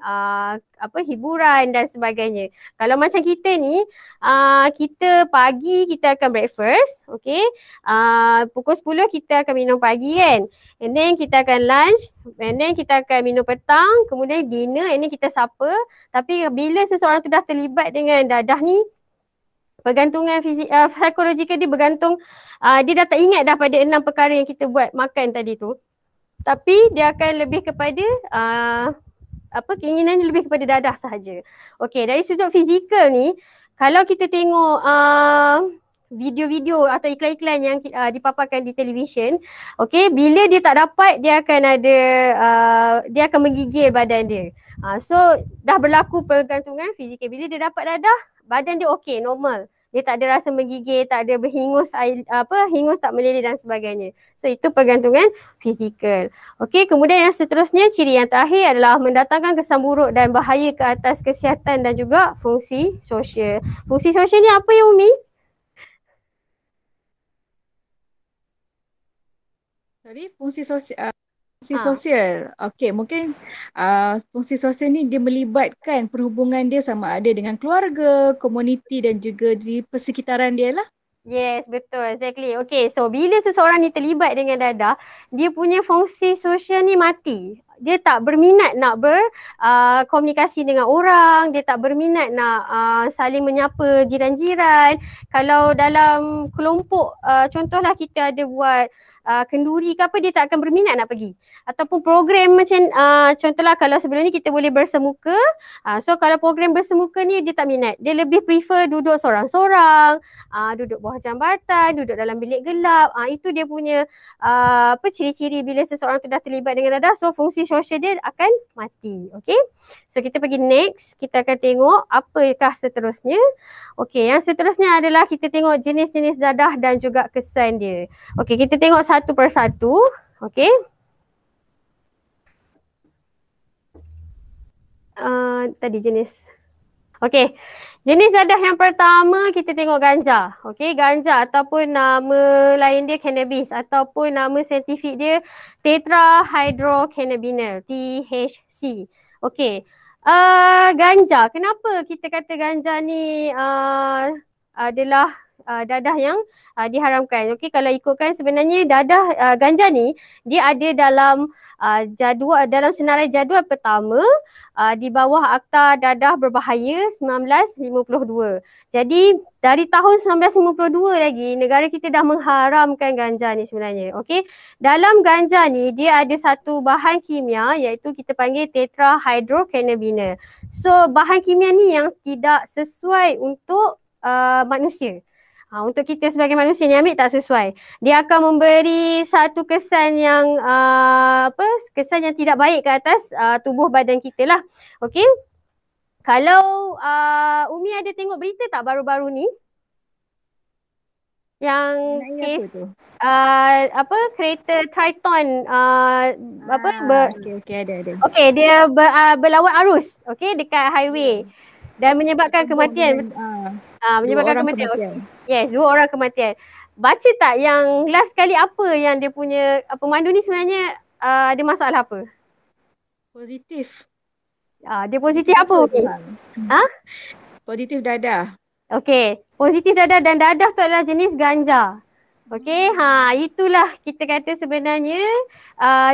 Speaker 9: hiburan dan sebagainya. Kalau macam kita ni, kita pagi kita akan breakfast, okey. Pukul 10 kita akan minum pagi kan. And then kita akan lunch, and then kita akan minum petang, kemudian dinner, and then kita supper. Tapi bila seseorang tu dah terlibat dengan dadah ni, pergantungan psikologikal dia bergantung, dia dah tak ingat dah pada 6 perkara yang kita buat makan tadi tu. Tapi dia akan lebih kepada keinginannya lebih kepada dadah sahaja. Okey, dari sudut fizikal ni, kalau kita tengok video-video atau iklan-iklan yang dipaparkan di televisyen, okey, bila dia tak dapat dia akan menggigil badan dia. So dah berlaku pergantungan fizikal. Bila dia dapat dadah, badan dia okey, normal. Dia tak ada rasa menggigil, tak ada berhingus hingus tak meleleh dan sebagainya. So itu pergantungan fizikal. Okey, kemudian yang seterusnya, ciri yang terakhir adalah mendatangkan kesan buruk dan bahaya ke atas kesihatan dan juga fungsi sosial. Fungsi sosial ni apa ya Umi?
Speaker 12: Fungsi sosial. Okey, mungkin fungsi sosial ni dia melibatkan perhubungan dia sama ada dengan keluarga, komuniti dan juga di persekitaran dia lah.
Speaker 9: Yes, betul. Exactly. Okay, so bila seseorang ni terlibat dengan dadah, dia punya fungsi sosial ni mati. Dia tak berminat nak berkomunikasi dengan orang, dia tak berminat nak saling menyapa jiran-jiran. Kalau dalam kelompok, contohlah kita ada buat kenduri ke apa, dia tak akan berminat nak pergi. Ataupun program macam contohlah kalau sebelum ni kita boleh bersemuka, so kalau program bersemuka ni dia tak minat. Dia lebih prefer duduk sorang-sorang, duduk bawah jambatan, duduk dalam bilik gelap. Itu dia punya ciri-ciri bila seseorang tu dah terlibat dengan dadah. So fungsi sosial dia akan mati. Okay, so kita pergi next. Kita akan tengok apakah seterusnya. Okay, yang seterusnya adalah kita tengok jenis-jenis dadah dan juga kesan dia. Okay, kita tengok satu persatu. Okay. Tadi jenis. Okay. Jenis dadah yang pertama kita tengok ganja. Okay, ganja ataupun nama lain dia cannabis ataupun nama saintifik dia tetrahydrocannabinol, THC. Okay. Ganja. Kenapa kita kata ganja ni adalah dadah yang diharamkan? Okey, kalau ikutkan sebenarnya dadah ganja ni dia ada dalam dalam senarai jadual pertama di bawah Akta Dadah Berbahaya 1952. Jadi dari tahun 1952 lagi negara kita dah mengharamkan ganja ni sebenarnya. Okey, dalam ganja ni dia ada satu bahan kimia iaitu kita panggil tetrahydrocannabinol. So bahan kimia ni yang tidak sesuai untuk manusia.
Speaker 13: Untuk kita sebagai manusia ni ambil tak sesuai. Dia akan memberi satu kesan yang kesan yang tidak baik ke atas tubuh badan kita lah. Okey. Kalau Umi ada tengok berita tak baru-baru ni? Yang kes kereta Triton
Speaker 12: Okey ada.
Speaker 13: Okey, dia berlawan arus dekat highway dan menyebabkan kematian. Menyebabkan kematian. Okay. Yes, 2 orang kematian. Baca tak yang last kali apa yang dia punya pemandu ni sebenarnya ada masalah apa?
Speaker 12: Positif.
Speaker 13: Dia positif apa?
Speaker 12: Positif dadah.
Speaker 13: Okey, positif dadah dan dadah tu adalah jenis ganja. Okey, itulah kita kata sebenarnya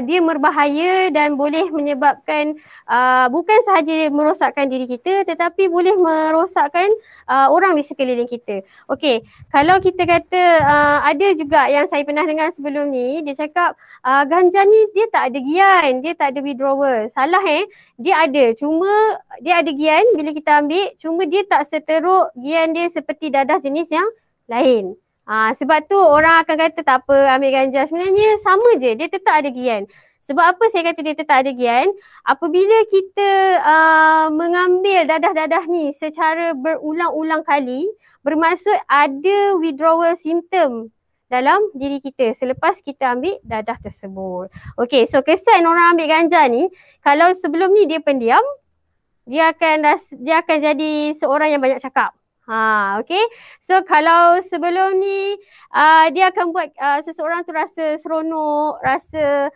Speaker 13: dia berbahaya dan boleh menyebabkan bukan sahaja merosakkan diri kita tetapi boleh merosakkan orang di sekeliling kita. Okey, kalau kita kata ada juga yang saya pernah dengar sebelum ni, dia cakap ganja ni dia tak ada gian, dia tak ada withdrawal. Salah dia ada, cuma dia ada gian bila kita ambil, cuma dia tak seteruk gian dia seperti dadah jenis yang lain. Sebab tu orang akan kata tak apa ambil ganja. Sebenarnya sama je, dia tetap ada gian. Sebab apa saya kata dia tetap ada gian? Apabila kita mengambil dadah-dadah ni secara berulang-ulang kali, bermaksud ada withdrawal symptom dalam diri kita selepas kita ambil dadah tersebut. Okey, so kesan orang ambil ganja ni, kalau sebelum ni dia pendiam, dia akan jadi seorang yang banyak cakap. Okay. So kalau sebelum ni dia akan buat seseorang tu rasa seronok, rasa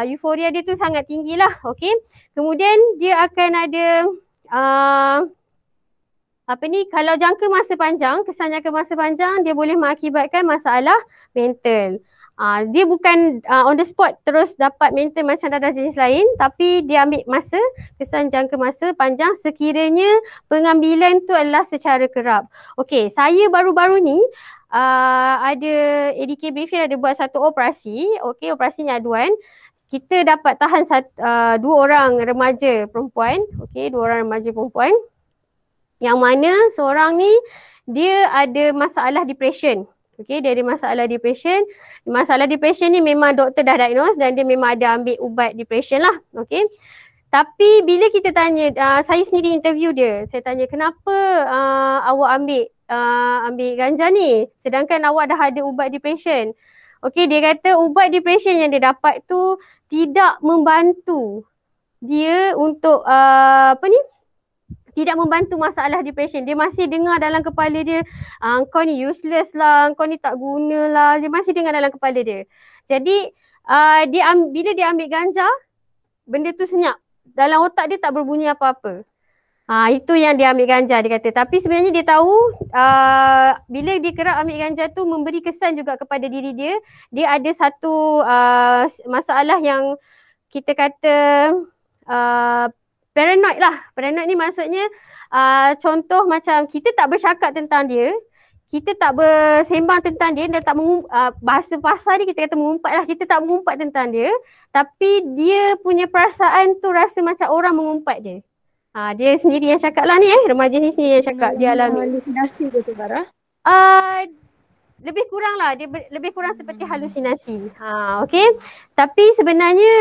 Speaker 13: euforia dia tu sangat tinggi lah. Okay. Kemudian dia akan ada kalau jangka masa panjang, kesan jangka masa panjang dia boleh mengakibatkan masalah mental. Dia bukan on the spot terus dapat mental macam dadah jenis lain, tapi dia ambil masa, kesan jangka masa panjang sekiranya pengambilan tu adalah secara kerap. Okey, saya baru-baru ni ada ADK Briefing ada buat satu operasi, okey, operasinya aduan. Kita dapat tahan 2 orang remaja perempuan, okey, 2 orang remaja perempuan yang mana seorang ni dia ada masalah depression. Okey, dia ada masalah depression. Masalah depression ni memang doktor dah diagnose dan dia memang ada ambil ubat depression lah. Okey. Tapi bila kita tanya, saya sendiri interview dia. Saya tanya, kenapa awak ambil ganja ni sedangkan awak dah ada ubat depression? Okey, dia kata ubat depression yang dia dapat tu tidak membantu dia untuk tidak membantu masalah depression. Dia masih dengar dalam kepala dia, kau ni useless lah, kau ni tak guna lah. Dia masih dengar dalam kepala dia. Jadi bila dia ambil ganja, benda tu senyap. Dalam otak dia tak berbunyi apa-apa. Itu yang dia ambil ganja, dia kata. Tapi sebenarnya dia tahu bila dia kerap ambil ganja tu memberi kesan juga kepada diri dia. Dia ada satu masalah yang kita kata paranoid lah. Paranoid ni maksudnya contoh macam kita tak bercakap tentang dia, kita tak bersembang tentang dia dan tak bahasa pasar dia kita kata mengumpat lah. Kita tak mengumpat tentang dia, tapi dia punya perasaan tu rasa macam orang mengumpat dia. Dia sendiri yang cakap lah ni remaja ni sendiri yang cakap dia alami.
Speaker 12: Halusinasi ke tu Farah?
Speaker 13: Lebih kurang lah, dia lebih kurang seperti halusinasi. Okey. Tapi sebenarnya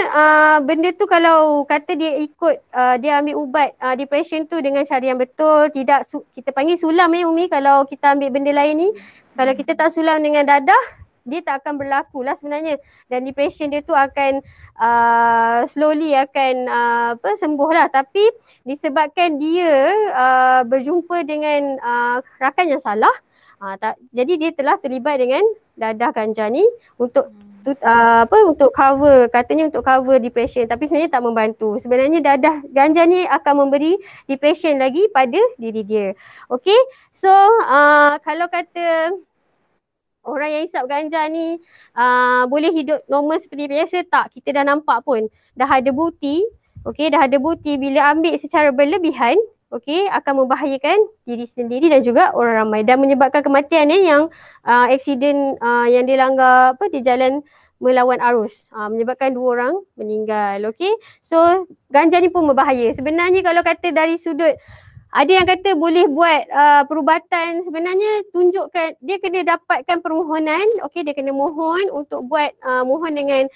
Speaker 13: benda tu kalau kata dia ikut dia ambil ubat depression tu dengan cara yang betul, tidak kita panggil sulam Umi kalau kita ambil benda lain ni. Kalau kita tak sulam dengan dadah, dia tak akan berlaku lah sebenarnya. Dan depression dia tu akan slowly akan sembuh lah. Tapi disebabkan dia berjumpa dengan rakan yang salah, jadi dia telah terlibat dengan dadah ganja ni untuk untuk cover, katanya untuk cover depression, tapi sebenarnya tak membantu. Sebenarnya dadah ganja ni akan memberi depression lagi pada diri dia. Okey. So kalau kata orang yang hisap ganja ni boleh hidup normal seperti biasa, tak, kita dah nampak pun. Dah ada bukti, okey, dah ada bukti bila ambil secara berlebihan, okey, akan membahayakan diri sendiri dan juga orang ramai dan menyebabkan kematian yang aksiden yang dilanggar di jalan melawan arus, menyebabkan 2 orang meninggal. Okey, so ganja ni pun berbahaya. Sebenarnya kalau kata dari sudut Ada yang kata boleh buat perubatan, sebenarnya tunjukkan dia kena dapatkan permohonan. Okey, dia kena mohon untuk buat mohon dengan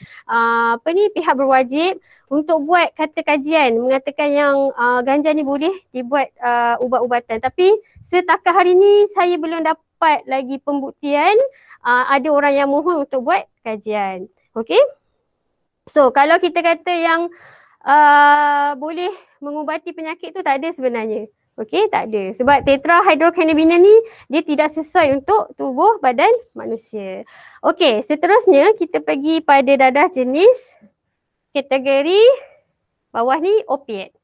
Speaker 13: pihak berwajib untuk buat kata kajian mengatakan yang ganja ni boleh dibuat ubat-ubatan. Tapi setakat hari ni saya belum dapat lagi pembuktian ada orang yang mohon untuk buat kajian. Okey. So kalau kita kata yang boleh mengubati penyakit tu tak ada sebenarnya. Okey, tak ada. Sebab tetrahydrocannabinol ni dia tidak sesuai untuk tubuh badan manusia. Okey, seterusnya kita pergi pada dadah jenis kategori bawah ni opiat.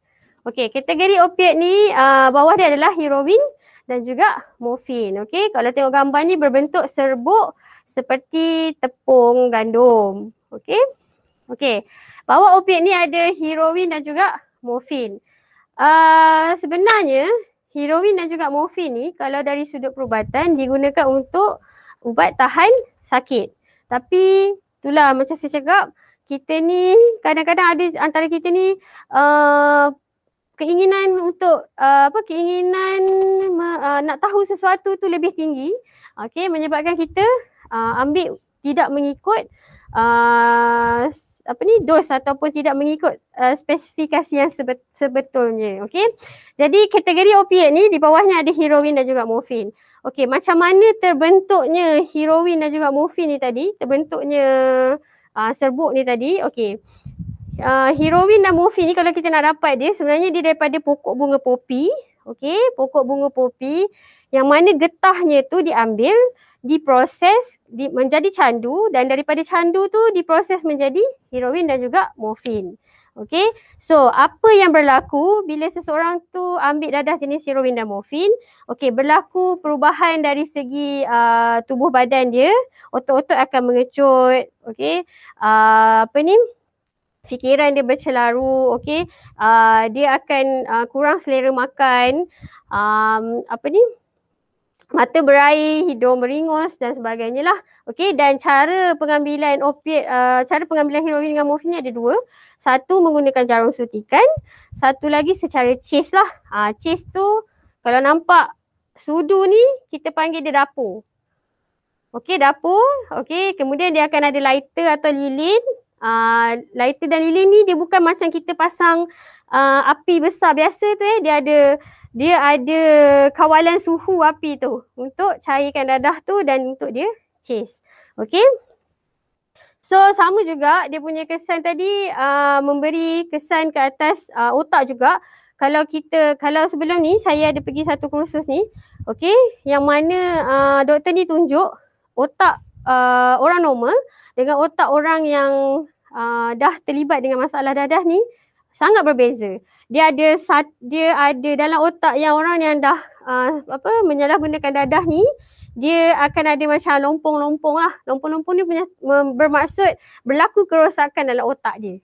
Speaker 13: Okey, kategori opiat ni bawah dia adalah heroin dan juga morfin. Okey, kalau tengok gambar ni berbentuk serbuk seperti tepung gandum. Okey. Okey. Bawah opiat ni ada heroin dan juga morfin. Sebenarnya heroin dan juga morfin ni kalau dari sudut perubatan digunakan untuk ubat tahan sakit. Tapi itulah macam saya cakap, kita ni kadang-kadang ada antara kita ni keinginan untuk keinginan nak tahu sesuatu tu lebih tinggi. Okey, menyebabkan kita ambil tidak mengikut dos ataupun tidak mengikut spesifikasi yang sebetulnya. Okey. Jadi kategori opiat ni di bawahnya ada heroin dan juga morfin. Okey, macam mana terbentuknya heroin dan juga morfin ni tadi? Terbentuknya serbuk ni tadi. Okey. Heroin dan morfin ni kalau kita nak dapat dia, sebenarnya dia daripada pokok bunga popi. Okey, pokok bunga popi yang mana getahnya tu diambil, diproses menjadi candu dan daripada candu tu diproses menjadi heroin dan juga morfin. Okey. So, apa yang berlaku bila seseorang tu ambil dadah jenis heroin dan morfin? Okey, berlaku perubahan dari segi tubuh badan dia, otot-otot akan mengecut, okey. Fikiran dia bercelaru, okey. Dia akan kurang selera makan, mata berair, hidung beringus dan sebagainya lah. Okey, dan cara pengambilan opiat, cara pengambilan heroin dengan morfin ni ada dua. Satu menggunakan jarum suntikan, satu lagi secara chase lah. Chase tu kalau nampak sudu ni kita panggil dia dapur. Okey, dapur. Okey, kemudian dia akan ada lighter atau lilin. Lighter dan lilin ni dia bukan macam kita pasang api besar biasa tu dia ada kawalan suhu api tu untuk cairkan dadah tu dan untuk dia chase. Okey. So sama juga dia punya kesan tadi memberi kesan ke atas otak juga. Kalau sebelum ni saya ada pergi satu kursus ni, okey, yang mana doktor ni tunjuk otak orang normal dengan otak orang yang dah terlibat dengan masalah dadah ni sangat berbeza. Dia ada dalam otak yang orang yang dah menyalahgunakan dadah ni, dia akan ada macam lompong-lompong lah. Lompong-lompong ni bermaksud berlaku kerosakan dalam otak dia.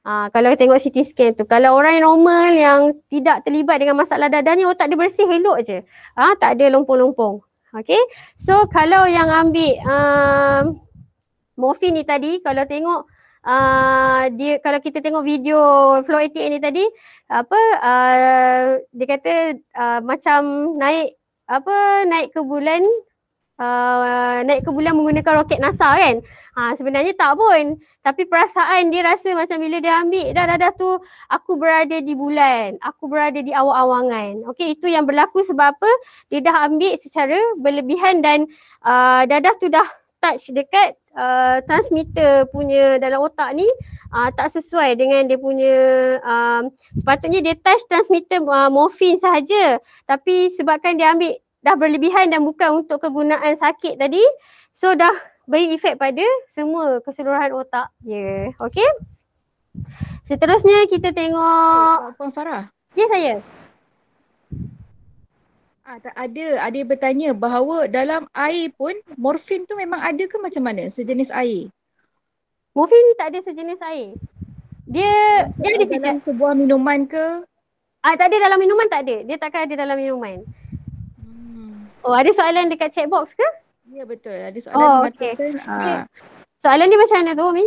Speaker 13: Kalau tengok CT scan tu, kalau orang yang normal yang tidak terlibat dengan masalah dadah ni, otak dia bersih, elok je. Tak ada lompong-lompong. Okay. So kalau yang ambil morfin ni tadi, kalau tengok kalau kita tengok video Flow 88 ni tadi, dia kata macam naik ke bulan, menggunakan roket NASA kan. Sebenarnya tak pun, tapi perasaan dia rasa macam bila dia ambil dadah tu, aku berada di bulan, aku berada di awang-awangan. Okey, itu yang berlaku sebab apa? Dia dah ambil secara berlebihan dan dadah tu dah touch dekat transmitter punya dalam otak ni, tak sesuai dengan dia punya sepatutnya dia touch transmitter morfin sahaja, tapi sebabkan dia ambil dah berlebihan dan bukan untuk kegunaan sakit tadi, so dah beri efek pada semua keseluruhan otak dia. Okey. Seterusnya kita tengok
Speaker 12: Puan Farah.
Speaker 13: Ya, saya.
Speaker 12: Ada yang bertanya bahawa dalam air pun morfin tu memang ada ke macam mana? Sejenis air?
Speaker 13: Morfin tak ada sejenis air. Dia ada
Speaker 12: dalam sebuah minuman ke?
Speaker 13: Tak ada dalam minuman, tak ada. Dia takkan ada dalam minuman. Oh, ada soalan dekat chat box ke?
Speaker 12: Ya, betul. Ada soalan
Speaker 13: okey. Soalan dia macam mana tu, Mi?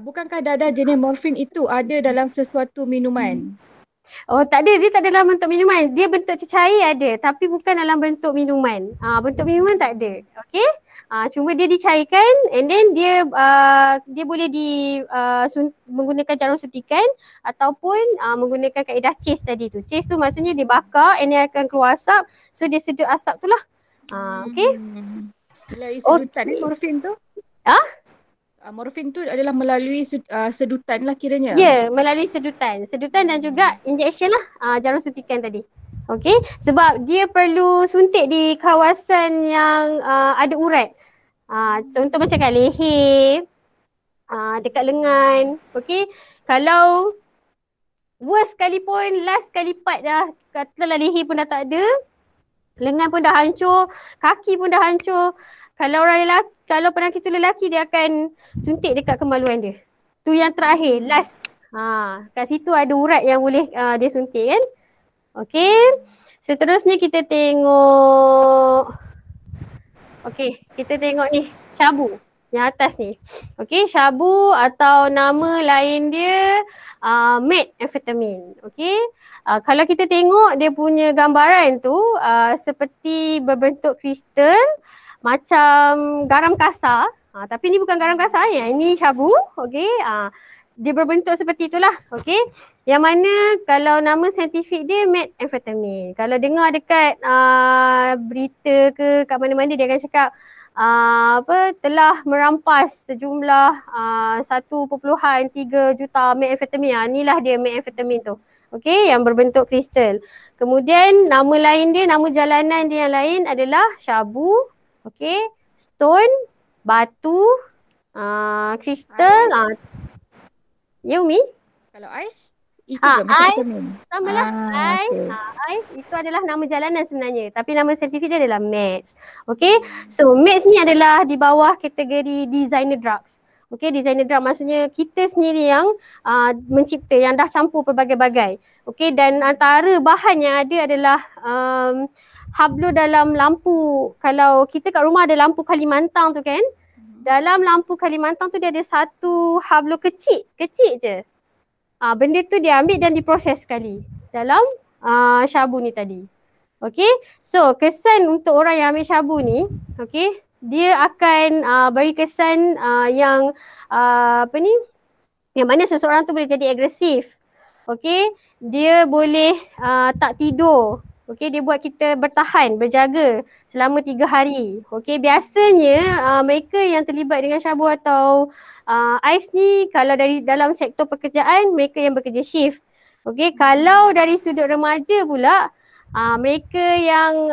Speaker 12: Bukankah dadah jenis morfin itu ada dalam sesuatu minuman?
Speaker 13: Oh tak ada, dia tak ada dalam bentuk minuman. Dia bentuk cecair ada tapi bukan dalam bentuk minuman. Bentuk minuman tak ada. Okey? Cuma dia dicairkan and then dia boleh menggunakan jarum suntikan ataupun menggunakan kaedah chase tadi tu. Chase tu maksudnya dia bakar and dia akan keluar asap. So dia sedut asap tu lah. Okey?
Speaker 12: Melalui sedutan morfin tu? Morfin tu adalah melalui sedutan lah kiranya.
Speaker 13: Ya, melalui sedutan. Sedutan dan juga injection lah, jarum suntikan tadi. Okey, sebab dia perlu suntik di kawasan yang ada urat. Contoh macam kat leher, dekat lengan. Okey, kalau worst sekalipun, last kali part dah, katalah leher pun dah tak ada, lengan pun dah hancur, kaki pun dah hancur. Kalau penangkis tu lelaki, dia akan suntik dekat kemaluan dia. Tu yang terakhir, last. Kat situ ada urat yang boleh dia suntik kan. Okey. Seterusnya kita tengok. Okey, kita tengok ni, syabu. Yang atas ni. Okey, syabu atau nama lain dia methamphetamine. Okey. Kalau kita tengok dia punya gambaran tu seperti berbentuk kristal macam garam kasar. Tapi ni bukan garam kasar ya. Ini syabu. Okey. Dia berbentuk seperti itulah. Okey. Yang mana kalau nama saintifik dia methamphetamine. Kalau dengar dekat berita ke kat mana-mana dia akan cakap telah merampas sejumlah 1.3 juta methamphetamine. Inilah dia methamphetamine tu. Okey, yang berbentuk kristal. Kemudian nama lain dia, nama jalanan dia yang lain adalah syabu. Okey, stone, batu, kristal. Ya Umi?
Speaker 12: Kalau ais? Itu ais,
Speaker 13: sama lah. Ais itu adalah nama jalanan sebenarnya. Tapi nama saintifik dia adalah meds. Okey, so meds ni adalah di bawah kategori designer drugs. Okey, designer drug maksudnya kita sendiri yang mencipta, yang dah campur pelbagai-bagai. Okey, dan antara bahan yang ada adalah hablo dalam lampu. Kalau kita kat rumah ada lampu Kalimantan tu kan, dalam lampu Kalimantan tu dia ada satu hablo kecil je. Benda tu dia ambil dan diproses sekali dalam syabu ni tadi. Okey, so kesan untuk orang yang ambil syabu ni, okey, dia akan beri kesan yang yang mana seseorang tu boleh jadi agresif. Okey, dia boleh tak tidur. Okey, dia buat kita bertahan, berjaga selama 3 hari. Okey, biasanya mereka yang terlibat dengan syabu atau ais ni kalau dari dalam sektor pekerjaan, mereka yang bekerja shift. Okey, kalau dari sudut remaja pula, mereka yang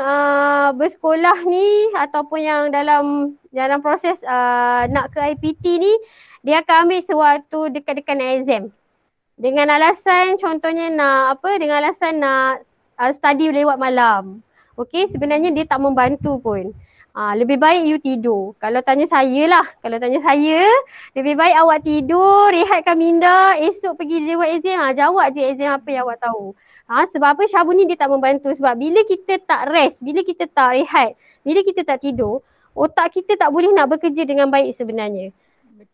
Speaker 13: bersekolah ni ataupun yang dalam proses nak ke IPT ni, dia akan ambil sewaktu dekat-dekat nak exam. Dengan alasan contohnya nak study lewat malam. Okey, sebenarnya dia tak membantu pun. Lebih baik you tidur. Kalau tanya saya, lebih baik awak tidur, rehatkan minda, esok pergi jawab exam, jawab je exam apa yang awak tahu. Sebab apa syabu ni dia tak membantu. Sebab bila kita tak rest, bila kita tak rehat, bila kita tak tidur, otak kita tak boleh nak bekerja dengan baik sebenarnya.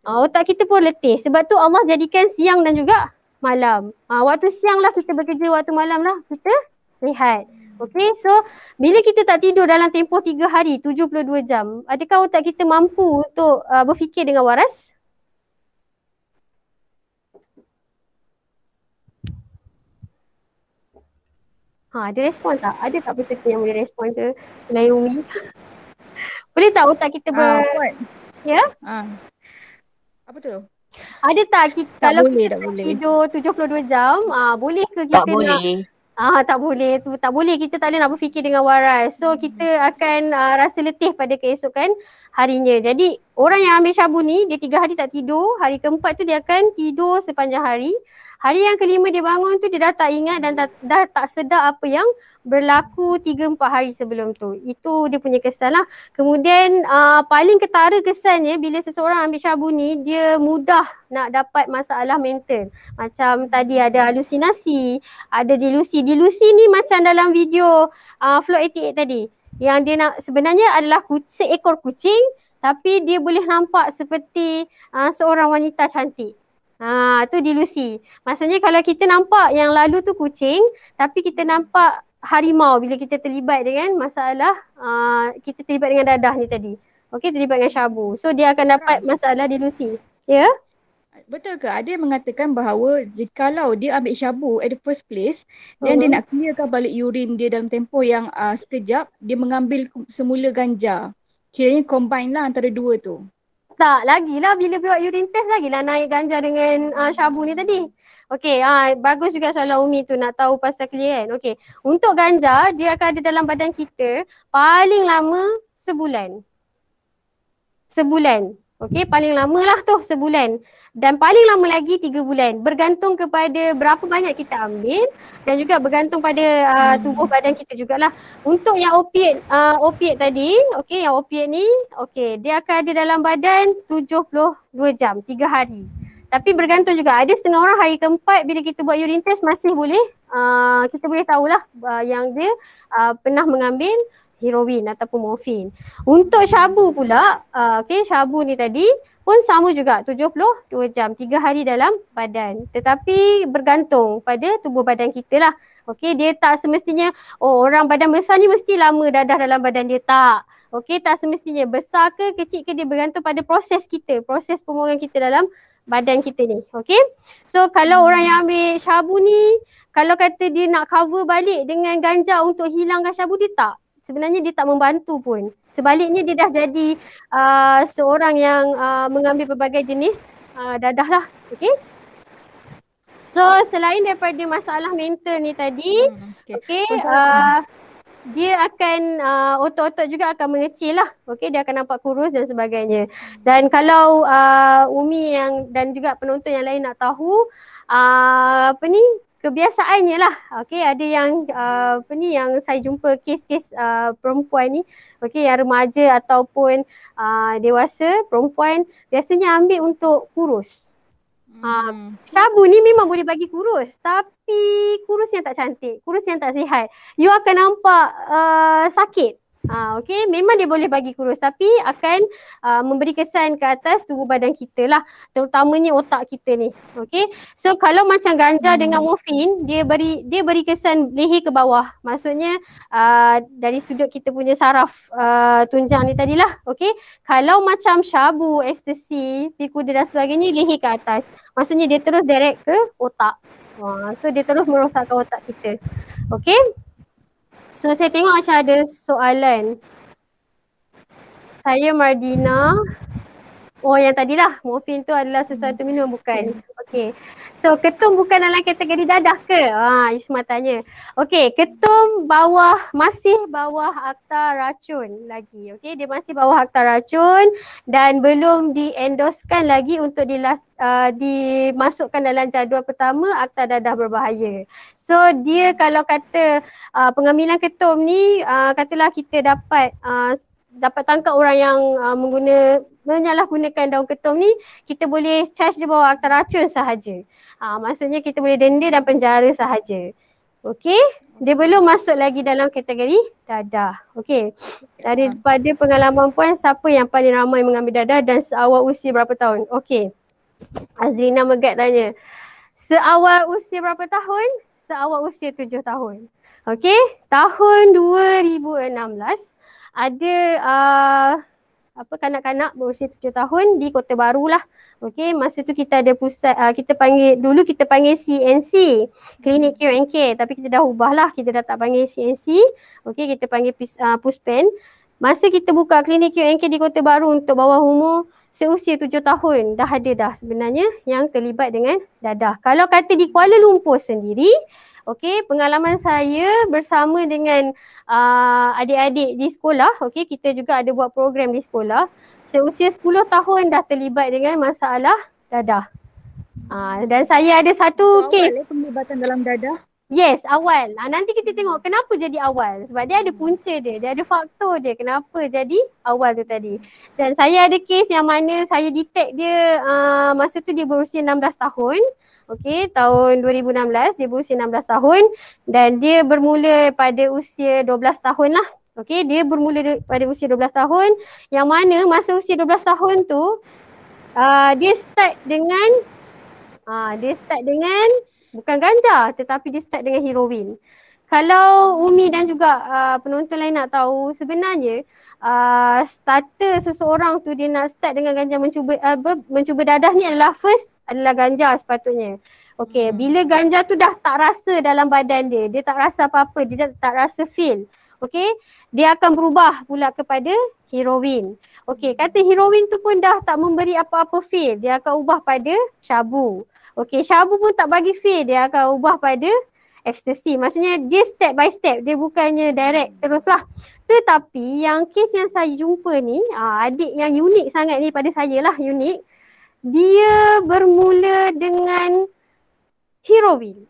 Speaker 13: Otak kita pun letih. Sebab tu Allah jadikan siang dan juga malam. Waktu siang lah kita bekerja, waktu malam lah kita rehat. Okey, so bila kita tak tidur dalam tempoh 3 hari, 72 jam, adakah otak kita mampu untuk berfikir dengan waras? Ada respon tak? Ada tak peserta yang boleh respon tu selain Umi? Boleh tak otak kita ya?
Speaker 12: Apa tu?
Speaker 13: Ada tak kita, kalau
Speaker 12: boleh,
Speaker 13: kita tidur 72 jam, boleh ke kita
Speaker 8: Tak boleh.
Speaker 13: Tak boleh. Tak boleh. Kita tak boleh nak berfikir dengan waras. So kita akan rasa letih pada keesokan harinya. Jadi orang yang ambil syabu ni, dia 3 hari tak tidur. Hari keempat tu dia akan tidur sepanjang hari. Hari yang kelima dia bangun tu dia dah tak ingat dan dah tak sedar apa yang berlaku 3-4 hari sebelum tu. Itu dia punya kesan lah. Kemudian paling ketara kesannya bila seseorang ambil syabu ni, dia mudah nak dapat masalah mental. Macam tadi ada halusinasi, ada delusi. Delusi ni macam dalam video Floor 88 tadi. Yang dia nak sebenarnya adalah seekor kucing tapi dia boleh nampak seperti seorang wanita cantik. Tu delusi. Maksudnya kalau kita nampak yang lalu tu kucing, tapi kita nampak harimau bila kita terlibat dengan masalah kita terlibat dengan dadah ni tadi. Okey, terlibat dengan syabu. So dia akan dapat masalah delusi. Ya?
Speaker 12: Betul ke? Ada yang mengatakan bahawa jikalau dia ambil syabu at the first place dan dia nak clearkan balik urine dia dalam tempoh yang sekejap, dia mengambil semula ganja. Kiranya combine lah antara dua tu.
Speaker 13: Tak, lagilah bila buat urine test lagilah naik ganja dengan syabu ni tadi. Okey, bagus juga soalan Umi tu nak tahu pasal clear kan. Okey, untuk ganja dia akan ada dalam badan kita paling lama sebulan. Sebulan. Okey, paling lama lah tu sebulan. Dan paling lama lagi 3 bulan. Bergantung kepada berapa banyak kita ambil dan juga bergantung pada tubuh badan kita jugalah. Untuk yang opiat tadi, okey, yang opiat ni, okey, dia akan ada dalam badan 72 jam, 3 hari. Tapi bergantung juga, ada setengah orang hari keempat bila kita buat urine test masih boleh, kita boleh tahulah yang dia pernah mengambil heroin ataupun morfin. Untuk syabu pula, okey, syabu ni tadi pun sama juga 72 jam, 3 hari dalam badan. Tetapi bergantung pada tubuh badan kita lah. Okey, dia tak semestinya orang badan besar ni mesti lama dadah dalam badan dia, tak. Okey, tak semestinya besar ke kecil ke, dia bergantung pada proses kita, proses pembuangan kita dalam badan kita ni. Okey. So kalau orang yang ambil syabu ni, kalau kata dia nak cover balik dengan ganja untuk hilangkan syabu, dia tak. Sebenarnya dia tak membantu pun. Sebaliknya dia dah jadi seorang yang mengambil pelbagai jenis dadah lah. Okay. So selain daripada masalah mental ni tadi, dia akan otot-otot juga akan mengecil lah. Okay, dia akan nampak kurus dan sebagainya. Dan kalau Umi yang dan juga penonton yang lain nak tahu kebiasaannya lah. Okey, ada yang yang saya jumpa kes-kes perempuan ni, okey, yang remaja ataupun dewasa perempuan biasanya ambil untuk kurus. Syabu ni memang boleh bagi kurus, tapi kurus yang tak cantik, kurus yang tak sihat. You akan nampak sakit. Okey, memang dia boleh bagi kurus tapi akan memberi kesan ke atas tubuh badan kita lah, terutamanya otak kita ni. Okey, so kalau macam ganja dengan morfin, dia beri kesan leher ke bawah. Maksudnya dari sudut kita punya saraf tunjang ni tadilah. Okey, kalau macam syabu, ekstasi, pikuda dan sebagainya, leher ke atas. Maksudnya dia terus direct ke otak. So dia terus merosakkan otak kita. Okey. So saya tengok macam ada soalan. Saya Mardina. Oh yang tadilah, morfin tu adalah sesuatu minum bukan? Okey. So ketum bukan dalam kategori dadah ke? Isma tanya. Okey, ketum masih bawah akta racun lagi. Okey, dia masih bawah akta racun dan belum diendoskan lagi untuk dimasukkan dalam jadual pertama akta dadah berbahaya. So dia kalau kata pengambilan ketum ni, katalah kita dapat tangkap orang yang menyalahgunakan daun ketum ni, kita boleh charge dia bawah akta racun sahaja. Maksudnya kita boleh denda dan penjara sahaja. Okey, dia belum masuk lagi dalam kategori dadah. Okey, daripada pengalaman puan, siapa yang paling ramai mengambil dadah dan seawal usia berapa tahun? Okey, Azrina Megat tanya. Seawal usia berapa tahun? Seawal usia 7 tahun. Okey, tahun 2016 ada kanak-kanak berusia 7 tahun di Kota Baru lah. Okey, masa tu kita ada pusat, kita panggil CNC, Klinik Cure and Care, tapi kita dah ubah lah, kita dah tak panggil CNC. Okey, kita panggil Puspen. Masa kita buka Klinik Cure and Care di Kota Baru untuk bawah umur seusia 7 tahun, dah ada dah sebenarnya yang terlibat dengan dadah. Kalau kata di Kuala Lumpur sendiri, okey, pengalaman saya bersama dengan adik-adik di sekolah, okey, kita juga ada buat program di sekolah. Seusia 10 tahun dah terlibat dengan masalah dadah. Dan saya ada satu kes.
Speaker 12: Penglibatan dalam dadah?
Speaker 13: Yes, awal. Nanti kita tengok kenapa jadi awal. Sebab dia ada punca dia ada faktor dia kenapa jadi awal tu tadi. Dan saya ada kes yang mana saya detect dia masa tu dia berusia 16 tahun. Okey, tahun 2016 dia berusia 16 tahun dan dia bermula pada usia 12 tahun lah. Okey, dia bermula pada usia 12 tahun yang mana masa usia 12 tahun tu dia start dengan Dia start dengan bukan ganja tetapi dia start dengan heroin. Kalau Umi dan juga penonton lain nak tahu, sebenarnya starter seseorang tu dia nak start dengan ganja mencuba dadah ni adalah first adalah ganja sepatutnya. Okey, bila ganja tu dah tak rasa dalam badan dia, dia tak rasa apa-apa, dia tak rasa feel. Okey, dia akan berubah pula kepada heroin. Okey, kata heroin tu pun dah tak memberi apa-apa feel, dia akan ubah pada syabu. Okey, syabu pun tak bagi feel, dia akan ubah pada ekstasi. Maksudnya dia step by step, dia bukannya direct teruslah. Tetapi yang kes yang saya jumpa ni, adik yang unik sangat ni pada saya lah, unik. Dia bermula dengan heroin.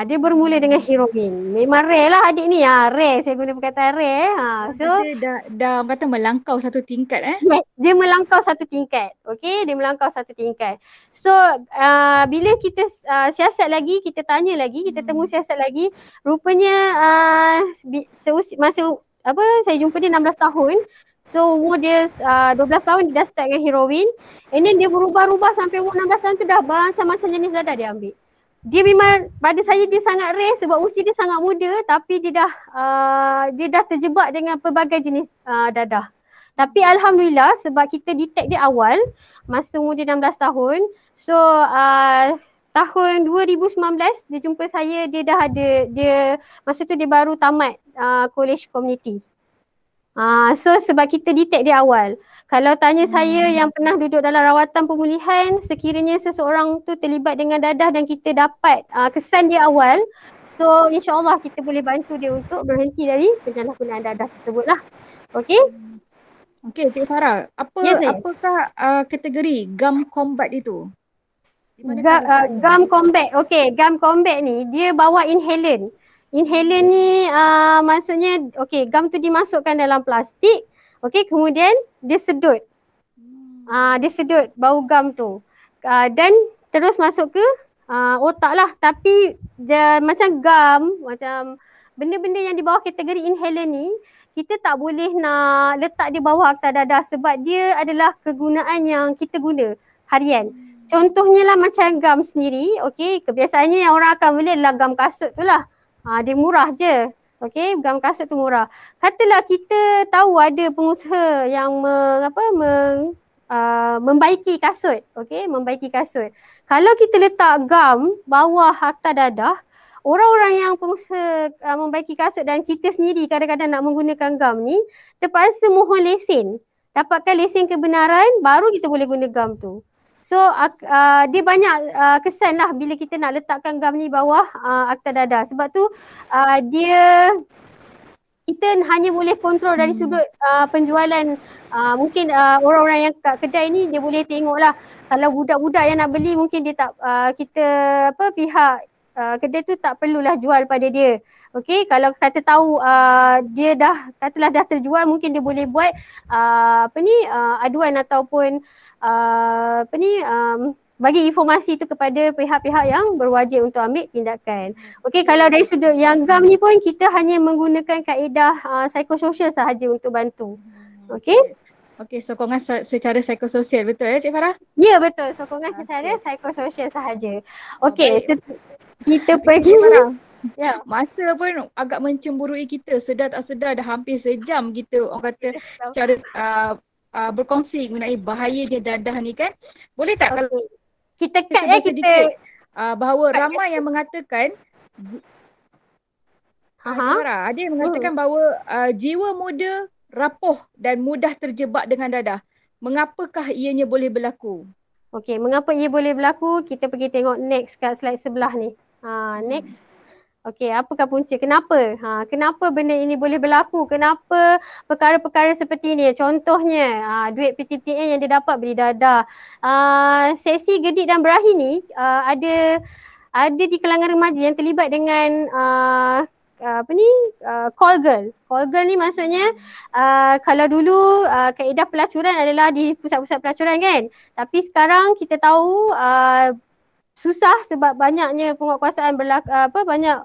Speaker 13: Dia bermula dengan heroin. Memang rare lah adik ni. Rare, saya guna perkataan rare. So
Speaker 12: dah kata melangkau satu tingkat
Speaker 13: Yes, dia melangkau satu tingkat. Okey, dia melangkau satu tingkat. So bila kita siasat lagi, kita tanya lagi, kita temu siasat lagi, rupanya masa saya jumpa dia 16 tahun. So umur dia 12 tahun dia dah start dengan heroin. And then dia berubah-ubah sampai umur 16 tahun tu dah macam-macam jenis dadah dia ambil. Dia memang pada saya dia sangat rare sebab usia dia sangat muda, tapi dia dah terjebak dengan pelbagai jenis dadah. Tapi alhamdulillah sebab kita detect dia awal masa umur dia 16 tahun. So tahun 2019 dia jumpa saya, dia dah ada, masa tu dia baru tamat college community. So sebab kita detect dia awal. Kalau tanya saya yang pernah duduk dalam rawatan pemulihan, sekiranya seseorang tu terlibat dengan dadah dan kita dapat kesan dia awal, so insyaAllah kita boleh bantu dia untuk berhenti dari penyalahgunaan dadah tersebut lah. Okey?
Speaker 12: Okey, Cik Farah, apakah kategori gum combat itu?
Speaker 13: Gum combat, okey, gum combat ni dia bawa inhalant. Inhalant ni maksudnya okey, gum tu dimasukkan dalam plastik, okey, kemudian dia sedut. Dia sedut bau gum tu. Dan terus masuk ke otak lah. Tapi macam gum, macam benda-benda yang di bawah kategori inhalant ni, kita tak boleh nak letak di bawah akta dadah sebab dia adalah kegunaan yang kita guna harian. Contohnya lah macam gum sendiri, okey, kebiasaannya yang orang akan beli adalah gum kasut tu lah. Dia murah je. Okey, gum kasut tu murah. Katalah kita tahu ada pengusaha yang membaiki kasut. Okey, membaiki kasut. Kalau kita letak gum bawah akta dadah, orang-orang yang pengusaha membaiki kasut dan kita sendiri kadang-kadang nak menggunakan gum ni, terpaksa mohon lesen. Dapatkan lesen kebenaran, baru kita boleh guna gum tu. So dia banyak kesan lah bila kita nak letakkan gum ni bawah akta dadah. Sebab tu kita hanya boleh kontrol dari sudut penjualan. Mungkin orang-orang yang kat kedai ni dia boleh tengok lah. Kalau budak-budak yang nak beli mungkin dia tak, pihak kedai tu tak perlulah jual pada dia. Okey, kalau kata tahu dia dah terjual, mungkin dia boleh buat aduan ataupun bagi informasi tu kepada pihak-pihak yang berwajib untuk ambil tindakan. Okey, kalau dari sudut yang gum ni pun kita hanya menggunakan kaedah psikososial sahaja untuk bantu. Okey?
Speaker 12: Okey, sokongan secara psikososial, betul ya Cik Farah?
Speaker 13: Ya, betul, sokongan secara psikososial sahaja. Okey, kita pergi.
Speaker 12: Ya, masa pun agak mencemburui kita, sedar tak sedar dah hampir sejam kita orang kata secara berkongsi mengenai bahaya dia dadah ni kan. Boleh tak kalau
Speaker 13: kita cut ya kita
Speaker 12: bahawa ramai yang mengatakan ada yang mengatakan bahawa jiwa muda rapuh dan mudah terjebak dengan dadah. Mengapakah ianya boleh berlaku?
Speaker 13: Okey, mengapa ia boleh berlaku? Kita pergi tengok next kat slide sebelah ni. Next. Okey, apakah punca? Kenapa? Kenapa benda ini boleh berlaku? Kenapa perkara-perkara seperti ini? Contohnya, duit PTPTN yang dia dapat beli dadah. Sesi gedik dan berahi ni ada di kalangan remaja yang terlibat dengan call girl. Call girl ni maksudnya kalau dulu kaedah pelacuran adalah di pusat-pusat pelacuran kan. Tapi sekarang kita tahu susah sebab banyaknya penguatkuasaan banyak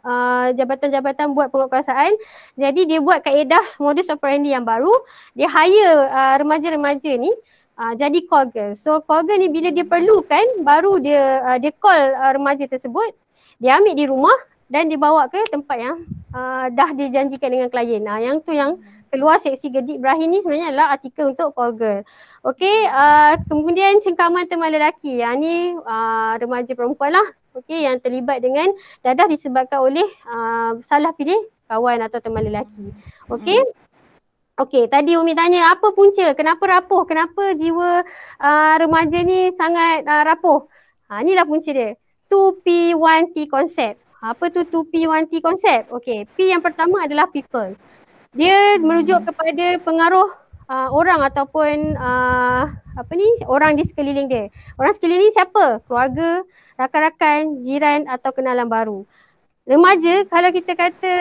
Speaker 13: jabatan-jabatan buat penguatkuasaan. Jadi dia buat kaedah modus operandi yang baru. Dia hire remaja-remaja ni jadi call girl. So call girl ni bila dia perlukan baru dia call remaja tersebut, dia ambil di rumah dan dibawa ke tempat yang dah dijanjikan dengan klien. Yang tu yang keluar seksi gedik berakhir ni sebenarnya adalah artikel untuk call girl. Okey, kemudian cengkaman teman lelaki. Yang ni remaja perempuan lah. Okey, yang terlibat dengan dadah disebabkan oleh salah pilih kawan atau teman lelaki. Okey. Okey, tadi Umi tanya apa punca? Kenapa rapuh? Kenapa jiwa remaja ni sangat rapuh? Inilah punca dia. 2P1T konsep. Apa tu 2P1T konsep? Okey, P yang pertama adalah people. Dia merujuk kepada pengaruh orang ataupun orang di sekeliling dia. Orang sekeliling siapa? Keluarga, rakan-rakan, jiran atau kenalan baru. Remaja kalau kita kata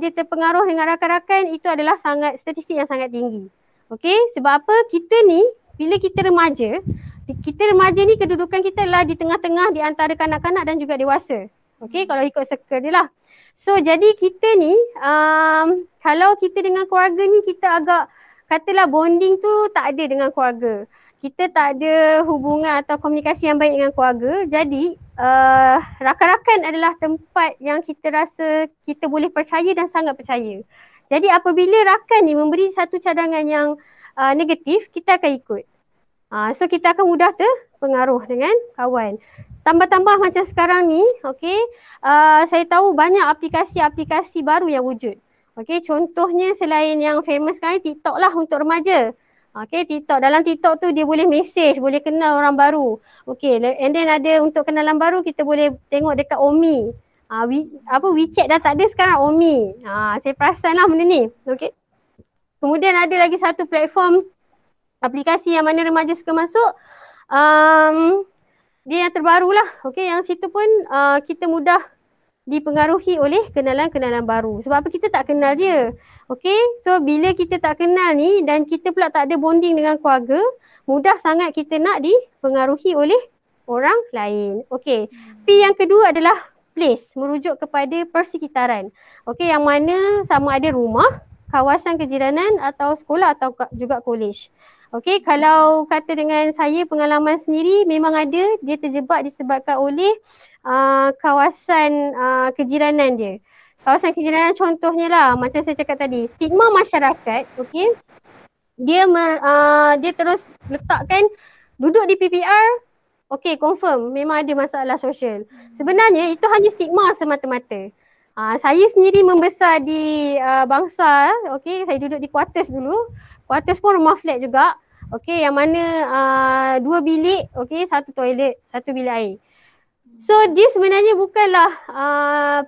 Speaker 13: dia terpengaruh dengan rakan-rakan, itu adalah statistik yang sangat tinggi. Okey, sebab apa? Kita ni bila kita remaja ni kedudukan kita adalah di tengah-tengah di antara kanak-kanak dan juga dewasa. Okey, kalau ikut circle dia lah. So jadi kita ni kalau kita dengan keluarga ni kita agak katalah bonding tu tak ada dengan keluarga. Kita tak ada hubungan atau komunikasi yang baik dengan keluarga. Jadi rakan-rakan adalah tempat yang kita rasa kita boleh percaya dan sangat percaya. Jadi apabila rakan ni memberi satu cadangan yang negatif, kita akan ikut. So kita akan mudah terpengaruh dengan kawan. Tambah-tambah macam sekarang ni, okey, saya tahu banyak aplikasi-aplikasi baru yang wujud. Okey, contohnya selain yang famous sekarang ni, TikTok lah untuk remaja. Okey, TikTok. Dalam TikTok tu dia boleh message, boleh kenal orang baru. Okey, and then ada untuk kenalan baru kita boleh tengok dekat Omi. WeChat dah tak ada sekarang, Omi. Saya perasan lah benda ni. Okey. Kemudian ada lagi satu platform aplikasi yang mana remaja suka masuk. Dia yang terbaru lah. Okey, yang situ pun kita mudah dipengaruhi oleh kenalan-kenalan baru. Sebab apa? Kita tak kenal dia. Okey, so bila kita tak kenal ni dan kita pula tak ada bonding dengan keluarga, mudah sangat kita nak dipengaruhi oleh orang lain. Okey, P yang kedua adalah place, merujuk kepada persekitaran. Okey, yang mana sama ada rumah, kawasan kejiranan atau sekolah atau juga kolej. Okey, kalau kata dengan saya pengalaman sendiri memang ada, dia terjebak disebabkan oleh kawasan kejiranan dia. Kawasan kejiranan contohnya lah macam saya cakap tadi, stigma masyarakat, okey. Dia terus letakkan duduk di PPR, okey, confirm memang ada masalah sosial. Sebenarnya itu hanya stigma semata-mata. Saya sendiri membesar di Bangsa, okey, saya duduk di quarters dulu. Quarters pun rumah flat juga. Okey, yang mana 2 bilik, okey, 1 toilet, 1 bilik air. So dia sebenarnya bukanlah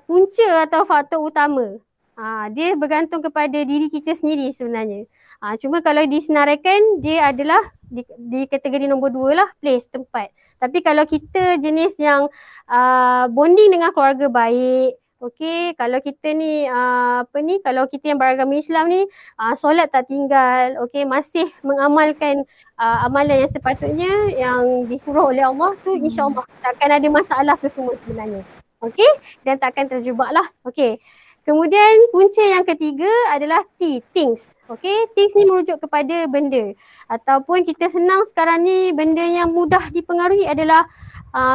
Speaker 13: punca atau faktor utama. Dia bergantung kepada diri kita sendiri sebenarnya. Cuma kalau disenaraikan dia adalah di kategori nombor 2 lah, place, tempat. Tapi kalau kita jenis yang bonding dengan keluarga baik, okey, kalau kita ni kalau kita yang beragama Islam ni solat tak tinggal, okey, masih mengamalkan amalan yang sepatutnya yang disuruh oleh Allah tu, insya-Allah takkan ada masalah tu semua sebenarnya. Okey, dan takkan terjebak lah. Okey. Kemudian punca yang ketiga adalah T, things. Okey, things ni merujuk kepada benda ataupun kita senang sekarang ni benda yang mudah dipengaruhi adalah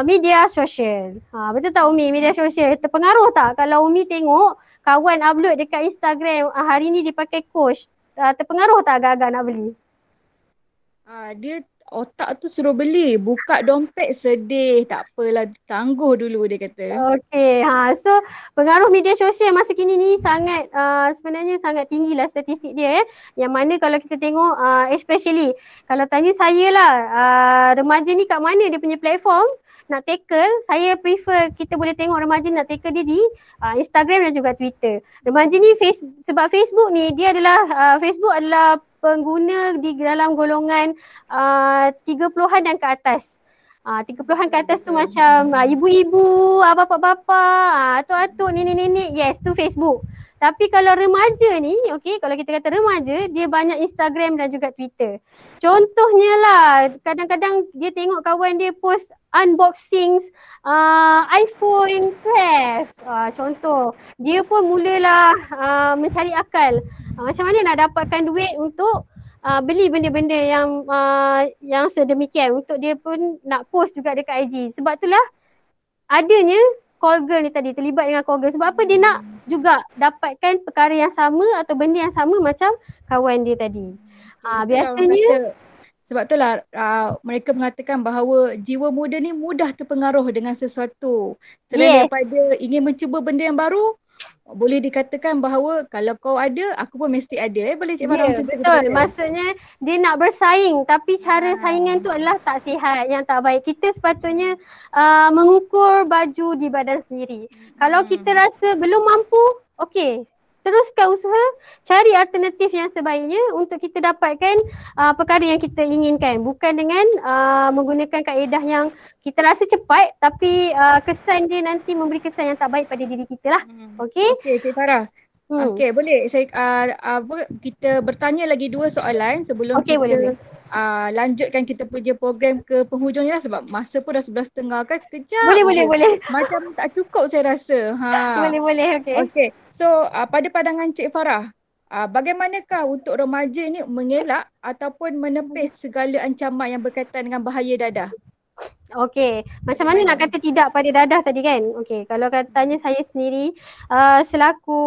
Speaker 13: media sosial. Betul tak Umi, media sosial terpengaruh tak kalau Umi tengok kawan upload dekat Instagram hari ni dia pakai Coach, terpengaruh tak agak-agak nak beli?
Speaker 12: Dia otak tu suruh beli, buka dompet sedih, tak apalah, tangguh dulu dia kata.
Speaker 13: Okey, so pengaruh media sosial masa kini ni sangat sebenarnya sangat tinggilah statistik dia. Yang mana kalau kita tengok especially kalau tanya saya lah, remaja ni kat mana dia punya platform nak tackle, saya prefer kita boleh tengok remaja nak tackle dia di Instagram dan juga Twitter. Remaja ni sebab Facebook ni dia adalah Facebook adalah pengguna di dalam golongan 30-an dan ke atas. 30-an ke atas tu macam ibu-ibu, bapa-bapa, atuk-atuk, nenek-nenek, yes tu Facebook. Tapi kalau remaja ni, okey, kalau kita kata remaja, dia banyak Instagram dan juga Twitter. Contohnya lah, kadang-kadang dia tengok kawan dia post unboxing iPhone 12. Contoh, dia pun mulalah mencari akal. Macam mana nak dapatkan duit untuk beli benda-benda yang sedemikian untuk dia pun nak post juga dekat IG. Sebab itulah adanya call girl ni tadi, terlibat dengan call girl. Sebab apa? Dia nak juga dapatkan perkara yang sama atau benda yang sama macam kawan dia tadi. Biasanya
Speaker 12: sebab itulah mereka mengatakan bahawa jiwa muda ni mudah terpengaruh dengan sesuatu. Selain daripada ingin mencuba benda yang baru, boleh dikatakan bahawa kalau kau ada, aku pun mesti ada. Boleh Cik Farah macam tu?
Speaker 13: Betul. Maksudnya dia nak bersaing tapi cara saingan tu adalah tak sihat, yang tak baik. Kita sepatutnya mengukur baju di badan sendiri. Kalau kita rasa belum mampu, okey, teruskan usaha, cari alternatif yang sebaiknya untuk kita dapatkan perkara yang kita inginkan. Bukan dengan menggunakan kaedah yang kita rasa cepat tapi kesan dia nanti memberi kesan yang tak baik pada diri kita lah. Okey?
Speaker 12: Okey, Cik Farah. Okey, boleh saya kita bertanya lagi 2 soalan sebelum kita
Speaker 13: boleh.
Speaker 12: Lanjutkan kita punya program ke penghujungnya sebab masa pun dah 11.30 kan, sekejap.
Speaker 13: Boleh.
Speaker 12: Macam tak cukup saya rasa.
Speaker 13: Boleh, okey.
Speaker 12: Okey. So pada pandangan Cik Farah, bagaimanakah untuk remaja ni mengelak ataupun menepis segala ancaman yang berkaitan dengan bahaya dadah?
Speaker 13: Okey, macam mana nak kata tidak pada dadah tadi kan? Okey, kalau katanya saya sendiri selaku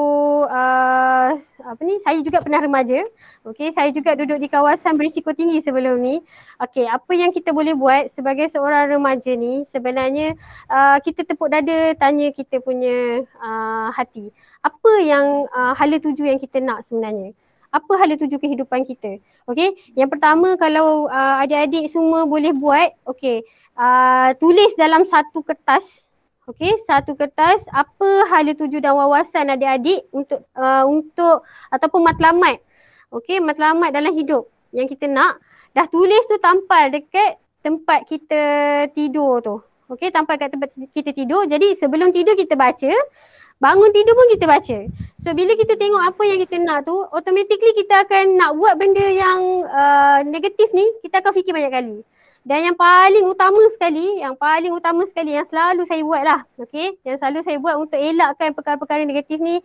Speaker 13: saya juga pernah remaja. Okey, saya juga duduk di kawasan berisiko tinggi sebelum ni. Okey, apa yang kita boleh buat sebagai seorang remaja ni sebenarnya kita tepuk dada, tanya kita punya hati. Apa yang hala tuju yang kita nak sebenarnya? Apa hala tuju kehidupan kita? Okey, yang pertama kalau adik-adik semua boleh buat, okey, tulis dalam satu kertas. Okey, satu kertas apa hala tuju dan wawasan adik-adik untuk ataupun matlamat. Okey, matlamat dalam hidup yang kita nak. Dah tulis tu tampal dekat tempat kita tidur tu. Okey, tampal kat tempat kita tidur. Jadi sebelum tidur kita baca, bangun tidur pun kita baca. So bila kita tengok apa yang kita nak tu, automatically kita akan nak buat benda yang negatif ni, kita akan fikir banyak kali. Dan yang paling utama sekali, yang selalu saya buat lah, okay? Yang selalu saya buat untuk elakkan perkara-perkara negatif ni,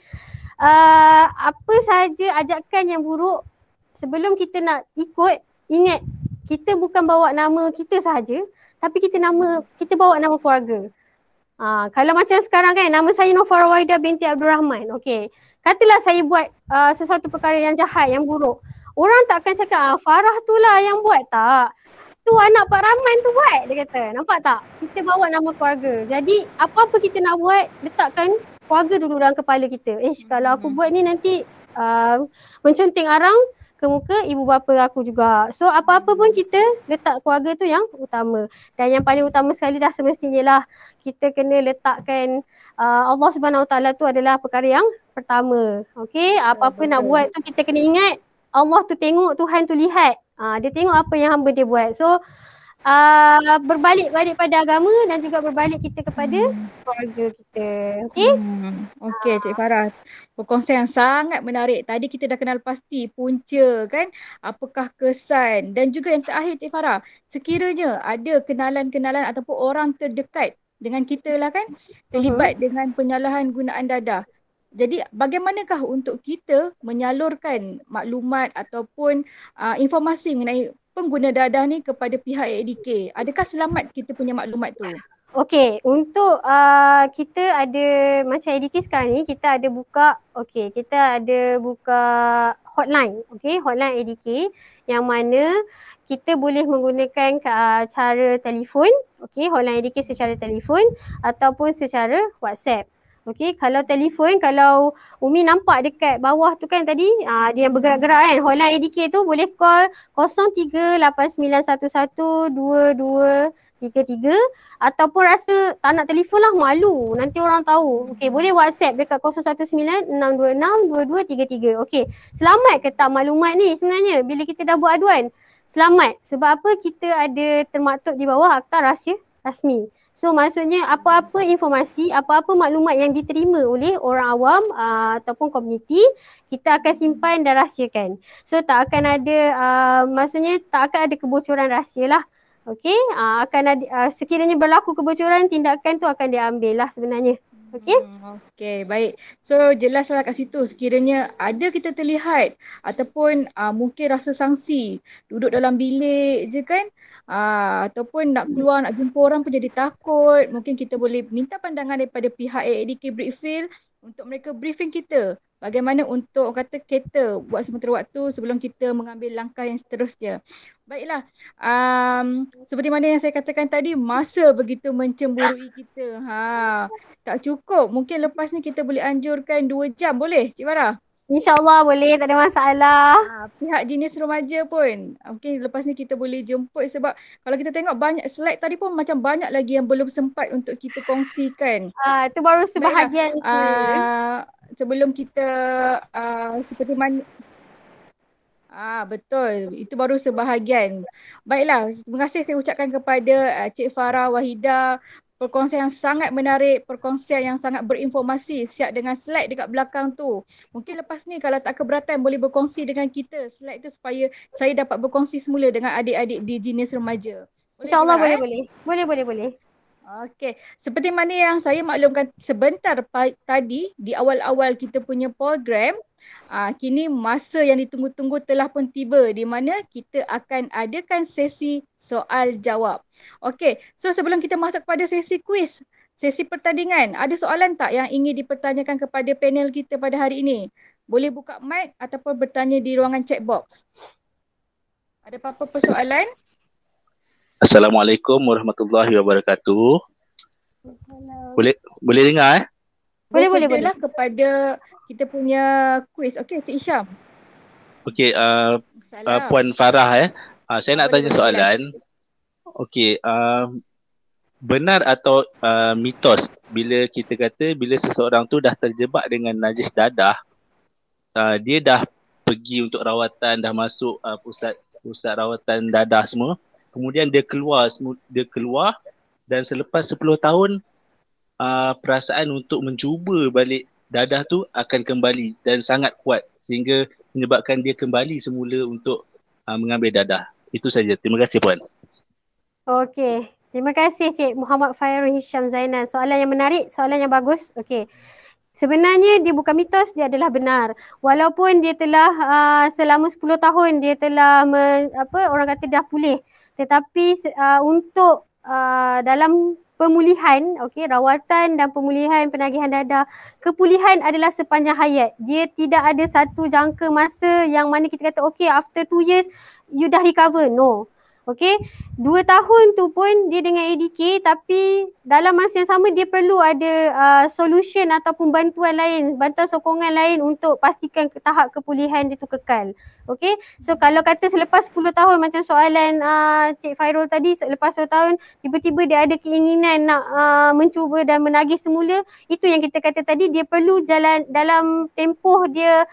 Speaker 13: apa sahaja ajakan yang buruk, sebelum kita nak ikut, ingat, kita bukan bawa nama kita sahaja, tapi kita bawa nama keluarga. Kalau macam sekarang kan, nama saya Nofara Wahidah binti Abdul Rahman. Okey. Katalah saya buat sesuatu perkara yang jahat, yang buruk. Orang tak akan cakap, Farah tu lah yang buat. Tak. Tu anak Pak Rahman tu buat, dia kata. Nampak tak? Kita bawa nama keluarga. Jadi apa-apa kita nak buat, letakkan keluarga dulu dalam kepala kita. Kalau aku buat ni nanti menconting arang ke muka ibu bapa aku juga. So apa-apa pun kita letak keluarga tu yang utama. Dan yang paling utama sekali dah semestinya lah kita kena letakkan Allah Subhanahu Wa Taala tu adalah perkara yang pertama. Okey, apa-apa nak buat tu kita kena ingat Allah tu tengok, Tuhan tu lihat. Dia tengok apa yang hamba dia buat. So berbalik pada agama dan juga berbalik kita kepada keluarga kita. Okey?
Speaker 12: Okey, Cik Farah. Perkongsian yang sangat menarik. Tadi kita dah kenal pasti punca kan, apakah kesan dan juga yang terakhir Cik Farah, sekiranya ada kenalan-kenalan ataupun orang terdekat dengan kita lah kan, terlibat dengan penyalahan gunaan dadah. Jadi bagaimanakah untuk kita menyalurkan maklumat ataupun informasi mengenai pengguna dadah ni kepada pihak ADK? Adakah selamat kita punya maklumat tu?
Speaker 13: Okey, untuk kita ada macam ADK sekarang ni kita ada buka hotline, okey, hotline ADK yang mana kita boleh menggunakan cara telefon, okey, hotline ADK secara telefon ataupun secara WhatsApp. Okey, kalau telefon, kalau Umi nampak dekat bawah tu kan tadi, dia yang bergerak-gerak kan, hotline ADK tu boleh call 0389112233 ataupun rasa tak nak telefon lah, malu nanti orang tahu. Okey, boleh WhatsApp dekat 0196262233. Okey, selamat ke tak maklumat ni sebenarnya bila kita dah buat aduan? Selamat. Sebab apa? Kita ada termaktub di bawah Akta Rahsia Rasmi. So maksudnya apa-apa informasi, apa-apa maklumat yang diterima oleh orang awam ataupun komuniti, kita akan simpan dan rahsiakan. So tak akan ada, maksudnya tak akan ada kebocoran rahsia lah. Okey, akan ada, sekiranya berlaku kebocoran, tindakan tu akan diambil lah sebenarnya. Okey?
Speaker 12: Okey, baik. So jelaslah kat situ sekiranya ada kita terlihat ataupun mungkin rasa sangsi duduk dalam bilik je kan, ataupun nak keluar nak jumpa orang pun jadi takut, mungkin kita boleh minta pandangan daripada pihak AADK Brickfield untuk mereka briefing kita bagaimana untuk orang kata kereta buat sementara waktu sebelum kita mengambil langkah yang seterusnya. Baiklah, seperti mana yang saya katakan tadi, masa begitu mencemburui kita. Tak cukup. Mungkin lepas ni kita boleh anjurkan 2 jam, boleh Cik Farah?
Speaker 13: InsyaAllah boleh, tak ada masalah.
Speaker 12: Pihak jenis remaja pun mungkin lepas ni kita boleh jemput, sebab kalau kita tengok banyak slide tadi pun macam banyak lagi yang belum sempat untuk kita kongsikan.
Speaker 13: Itu baru sebahagian
Speaker 12: sebenarnya. Sebelum kita seperti mana betul, itu baru sebahagian. Baiklah, terima kasih saya ucapkan kepada Cik Farah Wahidah, perkongsian yang sangat menarik, perkongsian yang sangat berinformasi, siap dengan slide dekat belakang tu. Mungkin lepas ni kalau tak keberatan boleh berkongsi dengan kita slide tu supaya saya dapat berkongsi semula dengan adik-adik di jenis remaja.
Speaker 13: InsyaAllah boleh. Boleh.
Speaker 12: Okey, seperti mana yang saya maklumkan sebentar tadi di awal-awal kita punya program, kini masa yang ditunggu-tunggu telah pun tiba di mana kita akan adakan sesi soal jawab. Okey, so sebelum kita masuk kepada sesi kuis, sesi pertandingan, ada soalan tak yang ingin dipertanyakan kepada panel kita pada hari ini? Boleh buka mic ataupun bertanya di ruangan chat box. Ada apa-apa persoalan?
Speaker 14: Assalamualaikum warahmatullahi wabarakatuh. Boleh dengar
Speaker 12: Boleh. Kepada kita punya kuis. Okey, Cik Isyam.
Speaker 14: Okey, Puan Farah saya nak tanya soalan. Okey, benar atau mitos bila kita kata bila seseorang tu dah terjebak dengan najis dadah, dia dah pergi untuk rawatan, dah masuk pusat rawatan dadah semua, kemudian dia keluar dan selepas 10 tahun perasaan untuk mencuba balik dadah tu akan kembali dan sangat kuat sehingga menyebabkan dia kembali semula untuk mengambil dadah. Itu saja. Terima kasih Puan.
Speaker 13: Okey. Terima kasih Cik Muhammad Fairul Hisham Zainal. Soalan yang menarik, soalan yang bagus. Okey. Sebenarnya dia bukan mitos, dia adalah benar. Walaupun dia telah selama 10 tahun dia telah orang kata dah pulih. Tetapi untuk dalam pemulihan, okey, rawatan dan pemulihan penagihan dadah, kepulihan adalah sepanjang hayat. Dia tidak ada satu jangka masa yang mana kita kata okey after 2 years you dah recover. No. Okey, 2 tahun tu pun dia dengan ADK, tapi dalam masa yang sama dia perlu ada solution ataupun bantuan lain, bantuan sokongan lain untuk pastikan tahap kepulihan dia tu kekal. Okey, so kalau kata selepas 10 tahun macam soalan Cik Fairul tadi, selepas 10 tahun tiba-tiba dia ada keinginan nak mencuba dan menagih semula, itu yang kita kata tadi, dia perlu jalan dalam tempoh dia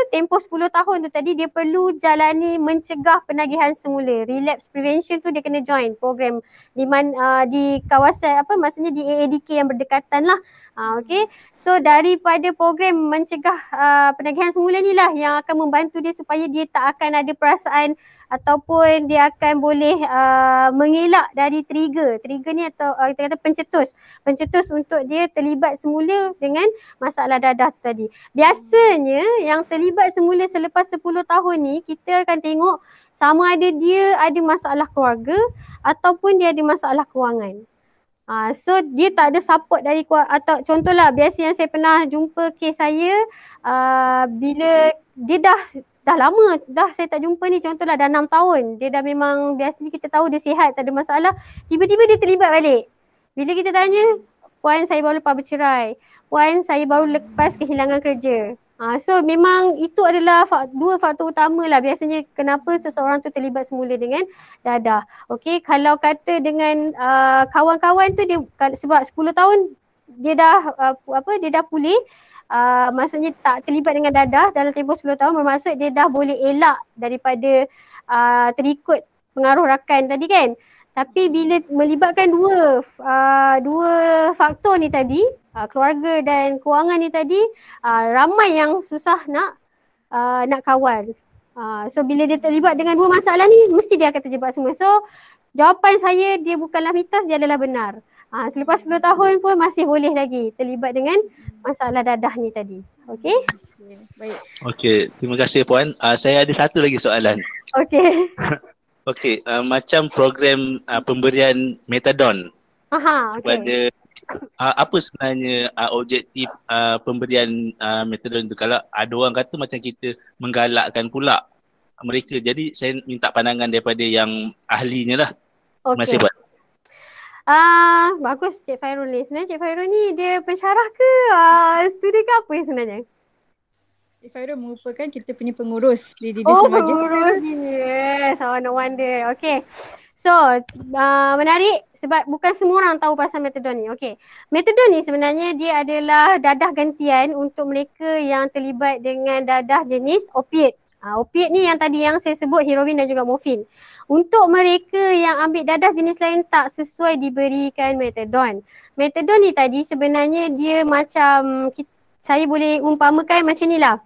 Speaker 13: tempoh 10 tahun tu tadi, dia perlu jalani mencegah penagihan semula. Relapse prevention tu dia kena join program di kawasan maksudnya di AADK yang berdekatan lah. Okey. So daripada program mencegah penagihan semula ni lah yang akan membantu dia supaya dia tak akan ada perasaan ataupun dia akan boleh mengelak dari trigger. Trigger ni atau kita kata pencetus untuk dia terlibat semula dengan masalah dadah tu tadi. Biasanya yang terlibat semula selepas 10 tahun ni kita akan tengok sama ada dia ada masalah keluarga ataupun dia ada masalah kewangan. So dia tak ada support dari atau contohlah biasa yang saya pernah jumpa kes saya bila dia dah lama dah saya tak jumpa ni, contohlah dah 6 tahun. Dia dah memang biasanya kita tahu dia sihat, tak ada masalah. Tiba-tiba dia terlibat balik. Bila kita tanya, puan saya baru lepas bercerai. Puan saya baru lepas kehilangan kerja. So memang itu adalah dua faktor utama lah biasanya kenapa seseorang tu terlibat semula dengan dadah. Okey, kalau kata dengan kawan-kawan tu dia sebab 10 tahun dia dah pulih. Maksudnya tak terlibat dengan dadah dalam tempoh 10 tahun, bermaksud dia dah boleh elak daripada terikut pengaruh rakan tadi kan. Tapi bila melibatkan dua faktor ni tadi, keluarga dan kewangan ni tadi, ramai yang susah nak kawal. So bila dia terlibat dengan dua masalah ni, mesti dia akan terjebak semua. So jawapan saya dia bukanlah mitos, dia adalah benar. Selepas 10 tahun pun masih boleh lagi terlibat dengan masalah dadah ni tadi. Okey?
Speaker 12: Baik.
Speaker 14: Okey, terima kasih Puan. Saya ada satu lagi soalan.
Speaker 13: Okey.
Speaker 14: Okey, macam program pemberian metadon
Speaker 13: Okey.
Speaker 14: kepada apa sebenarnya objektif pemberian metadon itu? Kalau ada orang kata macam kita menggalakkan pula mereka. Jadi saya minta pandangan daripada yang ahlinya lah. Terima kasih Puan.
Speaker 13: Bagus Cik Fairul ni. Sebenarnya Cik Fairul ni dia pensyarah ke studi ke apa sebenarnya?
Speaker 12: Cik Fairul merupakan kita punya pengurus di Dinas Remaja.
Speaker 13: Pengurus Genius. No wonder. Okay. So, menarik sebab bukan semua orang tahu pasal metadon ni. Okay. Metadon ni sebenarnya dia adalah dadah gantian untuk mereka yang terlibat dengan dadah jenis opiat. Opiat ni yang tadi yang saya sebut heroin dan juga morfin. Untuk mereka yang ambil dadah jenis lain tak sesuai diberikan metadon. Metadon ni tadi sebenarnya dia macam saya boleh umpamakan macam ni lah.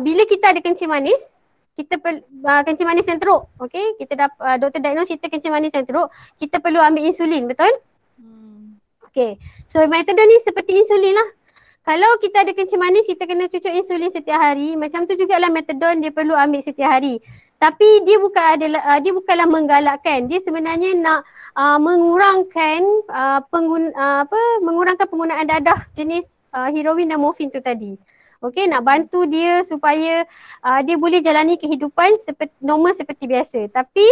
Speaker 13: Bila kita ada kencing manis, kita kencing manis yang teruk, okey? Kita doktor diagnose kita kencing manis yang teruk, kita perlu ambil insulin, betul? Okey. So metadon ni seperti insulin lah. Kalau kita ada kencing manis, kita kena cucuk insulin setiap hari. Macam tu jugalah metadon dia perlu ambil setiap hari. Tapi dia bukanlah menggalakkan. Dia sebenarnya nak mengurangkan mengurangkan penggunaan dadah jenis heroin dan morfin tu tadi. Okey, nak bantu dia supaya dia boleh jalani kehidupan normal seperti biasa. Tapi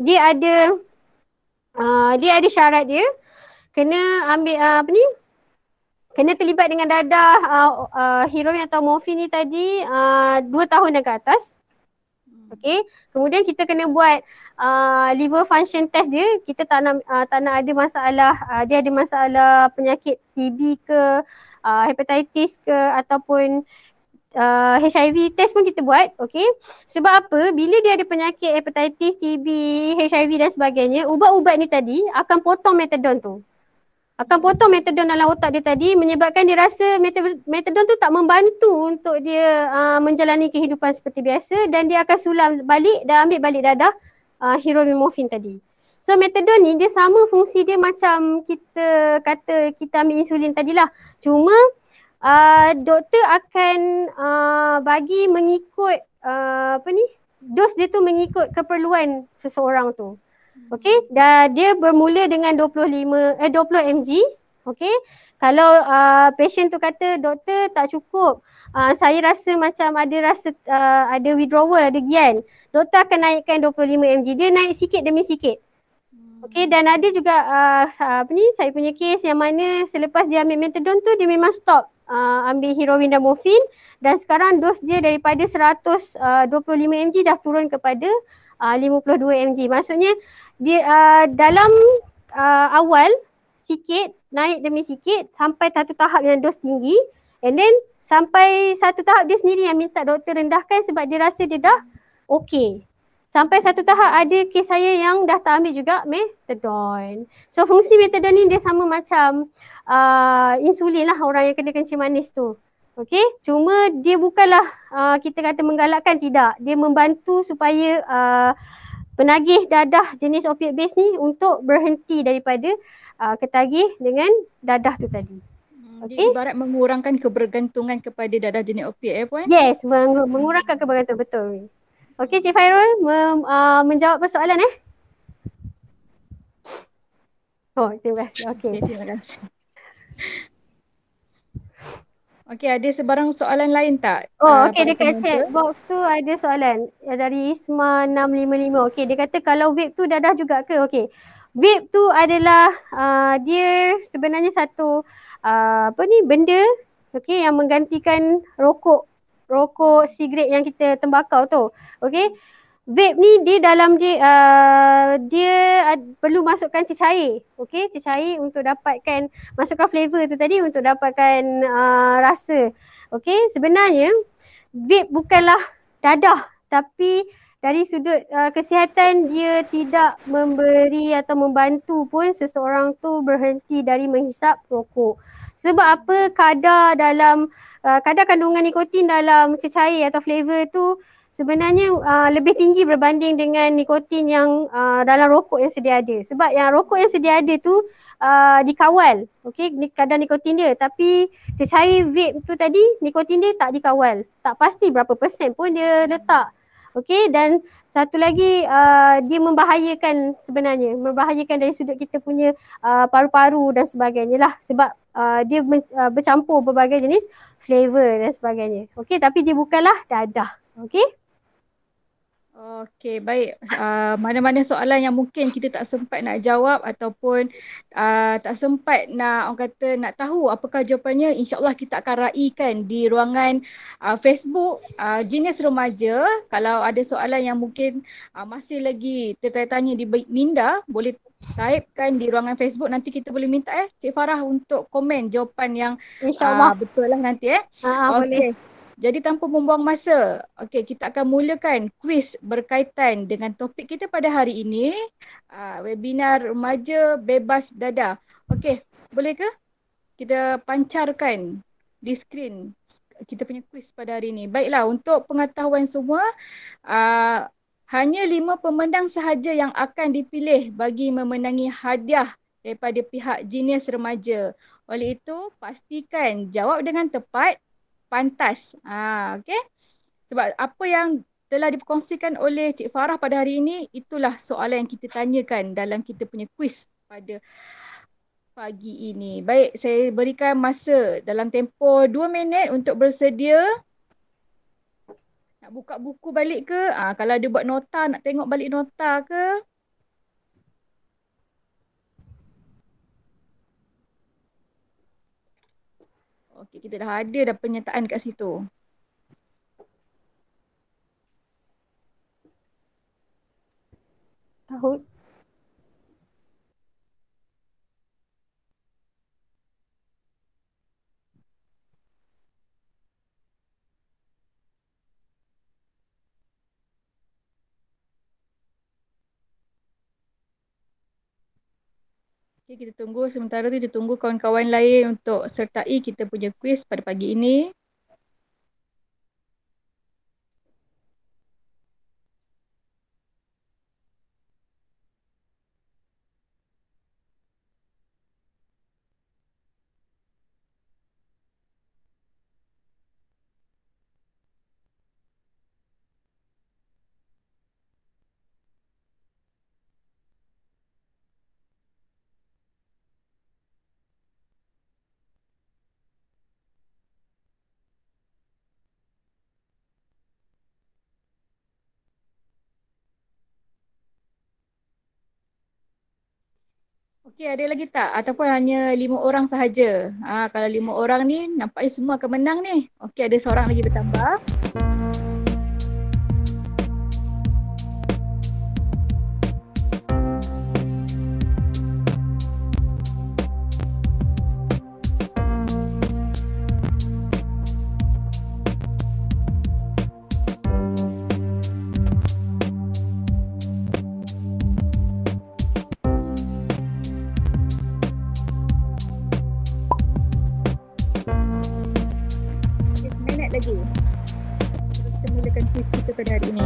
Speaker 13: dia ada syarat dia. Kena ambil kena terlibat dengan dadah heroin atau morfin ni tadi 2 tahun dan ke atas. Okey. Kemudian kita kena buat liver function test dia. Kita tak nak ada masalah, dia ada masalah penyakit TB ke, hepatitis ke ataupun HIV test pun kita buat. Okey. Sebab apa? Bila dia ada penyakit hepatitis, TB, HIV dan sebagainya, ubat-ubat ni tadi akan potong metadon tu. Akan potong metadon dalam otak dia tadi menyebabkan dia rasa metadon tu tak membantu untuk dia menjalani kehidupan seperti biasa dan dia akan sulam balik dan ambil balik dadah heroin morfin tadi. So metadon ni dia sama fungsi dia macam kita kata kita ambil insulin tadilah. Cuma doktor akan bagi mengikut dos dia tu mengikut keperluan seseorang tu. Okey, dan dia bermula dengan 20 mg. Okey. Kalau patient tu kata doktor tak cukup, saya rasa macam ada withdrawal, ada gian. Doktor akan naikkan 25 mg. Dia naik sikit demi sikit. Okey, dan ada juga saya punya kes yang mana selepas dia ambil metadon tu dia memang stop ambil heroin dan morfin dan sekarang dos dia daripada 125 mg dah turun kepada 52 mg. Maksudnya dia dalam awal sikit, naik demi sikit sampai satu tahap yang dos tinggi and then sampai satu tahap dia sendiri yang minta doktor rendahkan sebab dia rasa dia dah okey. Sampai satu tahap ada kes saya yang dah tak ambil juga metadon. So fungsi metadon ni dia sama macam insulin lah orang yang kena kencing manis tu. Okey, cuma dia bukanlah kita kata menggalakkan, tidak. Dia membantu supaya penagih dadah jenis opiat base ni untuk berhenti daripada ketagih dengan dadah tu tadi.
Speaker 12: Dia ibarat mengurangkan kebergantungan kepada dadah jenis opiat Puan?
Speaker 13: Yes, mengurangkan kebergantungan, betul. Okey Cik Fairul menjawab persoalan Oh, terima kasih. Okey.
Speaker 12: Terima kasih. Okey, ada sebarang soalan lain tak?
Speaker 13: Okey, dekat chat box tu ada soalan dari Isma 655. Okey, dia kata kalau vape tu dadah juga ke? Okey. Vape tu adalah dia sebenarnya satu benda okey yang menggantikan rokok sigaret yang kita tembakau tu. Okey. Vape ni dia dalam dia perlu masukkan cecair. Okey, cecair untuk dapatkan masukkan flavor tu tadi untuk dapatkan rasa. Okey, sebenarnya vape bukanlah dadah tapi dari sudut kesihatan dia tidak memberi atau membantu pun seseorang tu berhenti dari menghisap rokok. Sebab apa? Kadar kandungan nikotin dalam cecair atau flavor tu sebenarnya lebih tinggi berbanding dengan nikotin yang dalam rokok yang sedia ada. Sebab yang rokok yang sedia ada tu dikawal, okey, kadar nikotin dia. Tapi cecair vape tu tadi, nikotin dia tak dikawal. Tak pasti berapa persen pun dia letak. Okey, dan satu lagi dia membahayakan sebenarnya. Membahayakan dari sudut kita punya paru-paru dan sebagainya lah. Sebab dia bercampur berbagai jenis flavor dan sebagainya. Okey, tapi dia bukanlah dadah. Okey?
Speaker 12: Okey, baik. Mana-mana soalan yang mungkin kita tak sempat nak jawab ataupun tak sempat nak, orang kata nak tahu apakah jawapannya, insya-Allah kita akan raikan di ruangan Facebook Genius Remaja. Kalau ada soalan yang mungkin masih lagi tertanya-tanya di minda, boleh typekan di ruangan Facebook. Nanti kita boleh minta Cik Farah untuk komen jawapan yang
Speaker 13: insya-Allah
Speaker 12: betul lah nanti
Speaker 13: boleh.
Speaker 12: Jadi tanpa membuang masa, okey, kita akan mulakan kuis berkaitan dengan topik kita pada hari ini, webinar remaja bebas dadah. Okey, boleh ke kita pancarkan di skrin kita punya kuis pada hari ini? Baiklah, untuk pengetahuan semua, hanya 5 pemenang sahaja yang akan dipilih bagi memenangi hadiah daripada pihak Genius Remaja. Oleh itu, pastikan jawab dengan tepat, pantas. Okey. Sebab apa yang telah dikongsikan oleh Cik Farah pada hari ini, itulah soalan yang kita tanyakan dalam kita punya kuis pada pagi ini. Baik, saya berikan masa dalam tempoh 2 minit untuk bersedia. Nak buka buku balik ke? Kalau ada buat nota, nak tengok balik nota ke? Okey, kita dah ada dah penyertaan kat situ.
Speaker 13: Tahu.
Speaker 12: Okay, kita tunggu sementara tu, kita tunggu kawan-kawan lain untuk sertai kita punya kuis pada pagi ini. Okey, ada lagi tak? Ataupun hanya 5 orang sahaja? Kalau 5 orang ni, nampaknya semua akan menang ni. Okey, ada seorang lagi bertambah. Lagi. Kita mulakan kuis kita pada hari ini.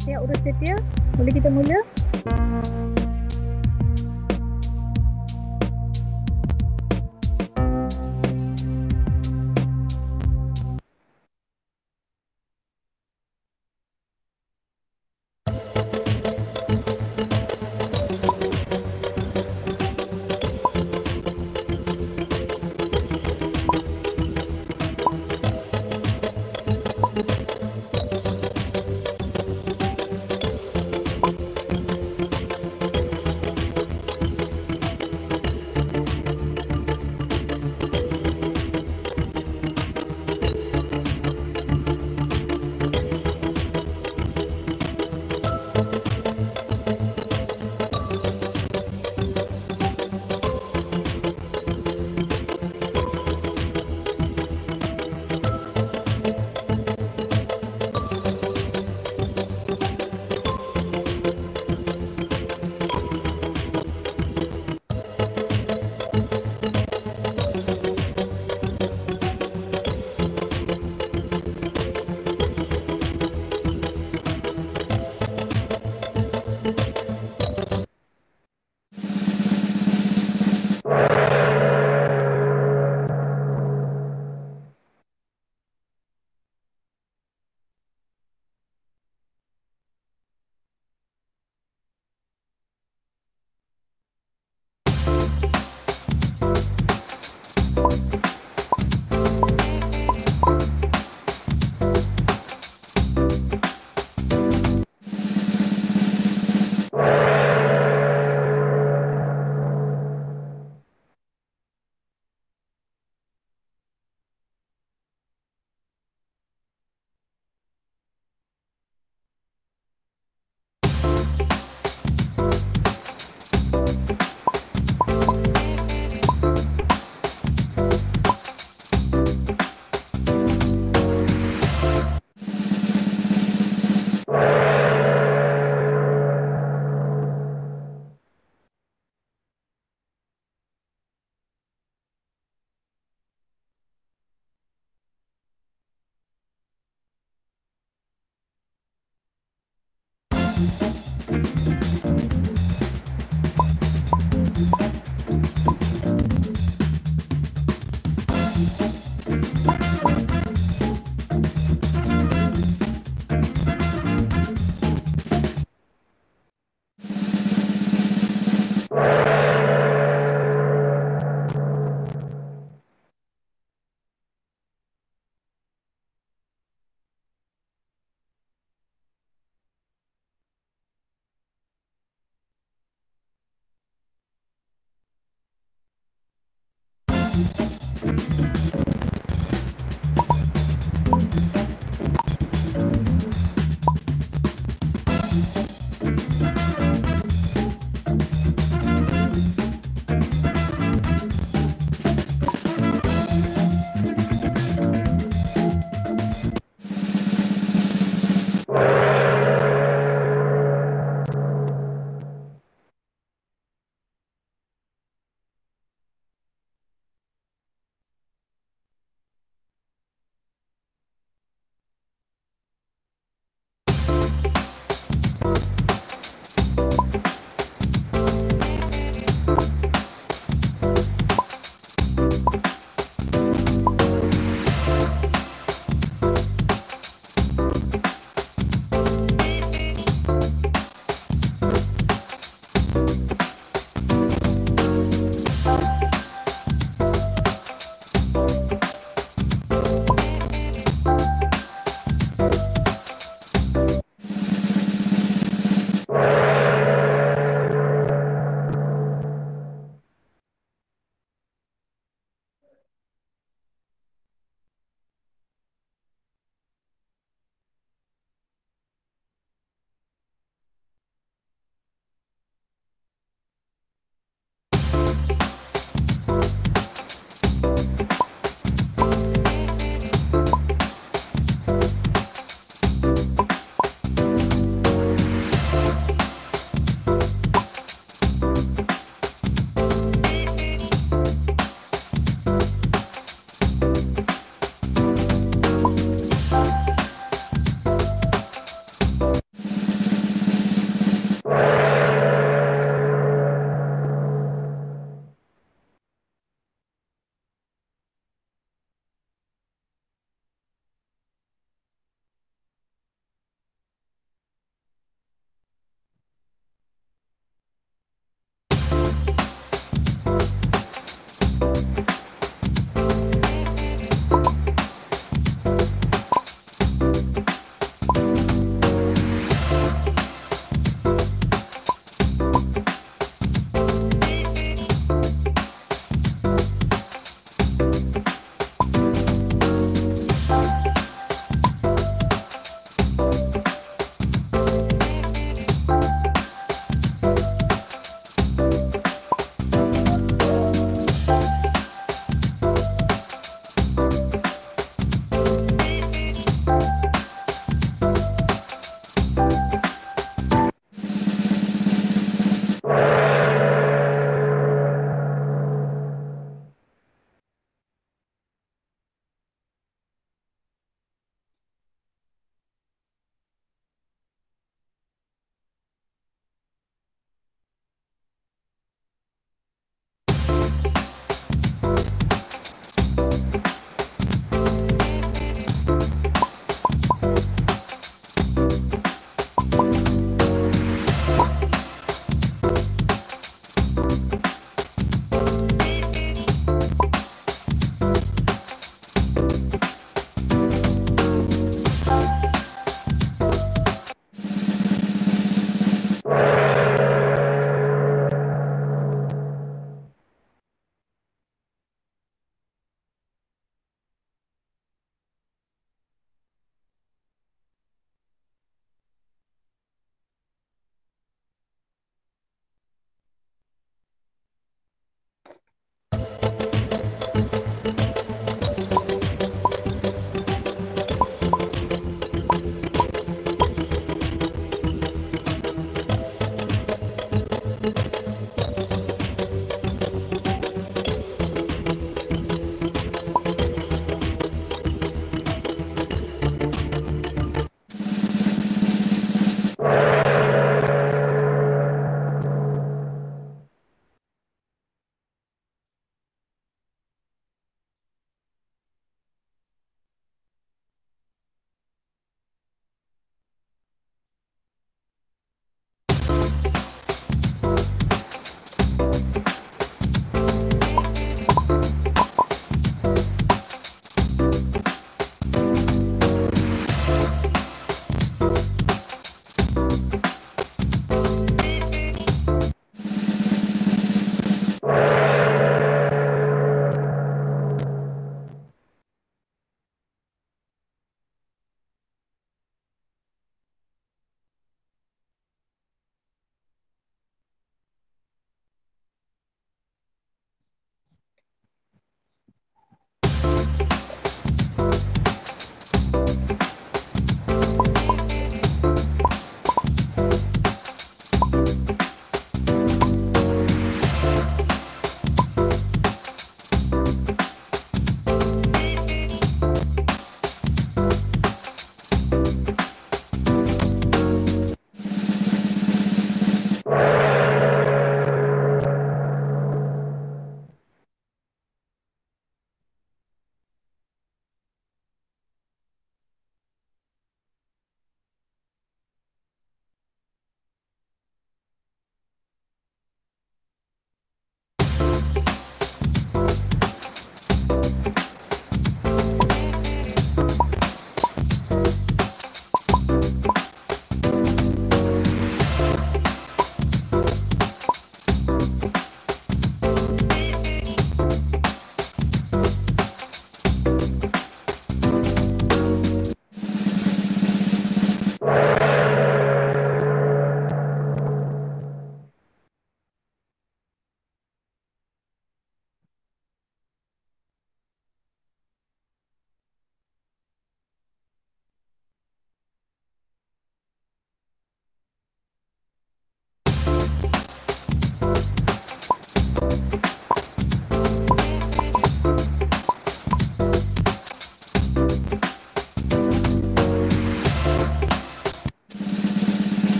Speaker 12: Pihak urus setia, boleh kita mula?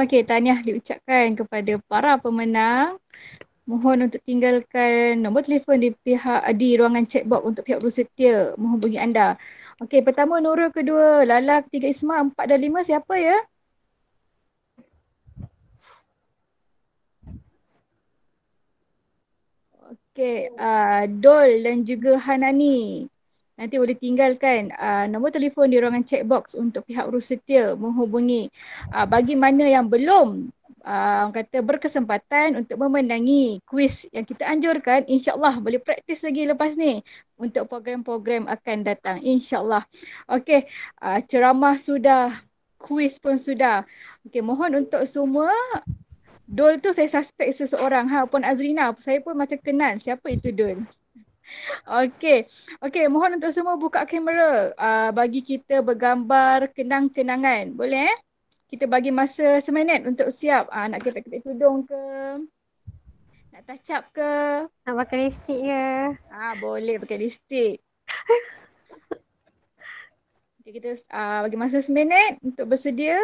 Speaker 12: Okey, tahniah diucapkan kepada para pemenang. Mohon untuk tinggalkan nombor telefon di ruangan chatbox untuk pihak bersedia menghubungi anda. Okey, pertama Nurul, kedua Lala, ketiga Isma, 4 dan 5 siapa ya? Okey, Dol dan juga Hanani. Nanti boleh tinggalkan nombor telefon di ruangan chatbox untuk pihak bersedia menghubungi. Bagi mana yang belum kata berkesempatan untuk memenangi kuis yang kita anjurkan, insyaAllah boleh praktis lagi lepas ni untuk program-program akan datang, insyaAllah. Okey, ceramah sudah, kuis pun sudah. Okey, mohon untuk semua. Dol tu saya suspek seseorang, Puan Azrina, saya pun macam kenal siapa itu Dol. Okey, mohon untuk semua buka kamera bagi kita bergambar kenang-kenangan. Boleh Kita bagi masa seminit untuk siap. Nak kepek-kepek tudung ke? Nak touch up ke?
Speaker 13: Nak pakai lipstick ke?
Speaker 12: Boleh pakai lipstick. Okay, kita bagi masa seminit untuk bersedia.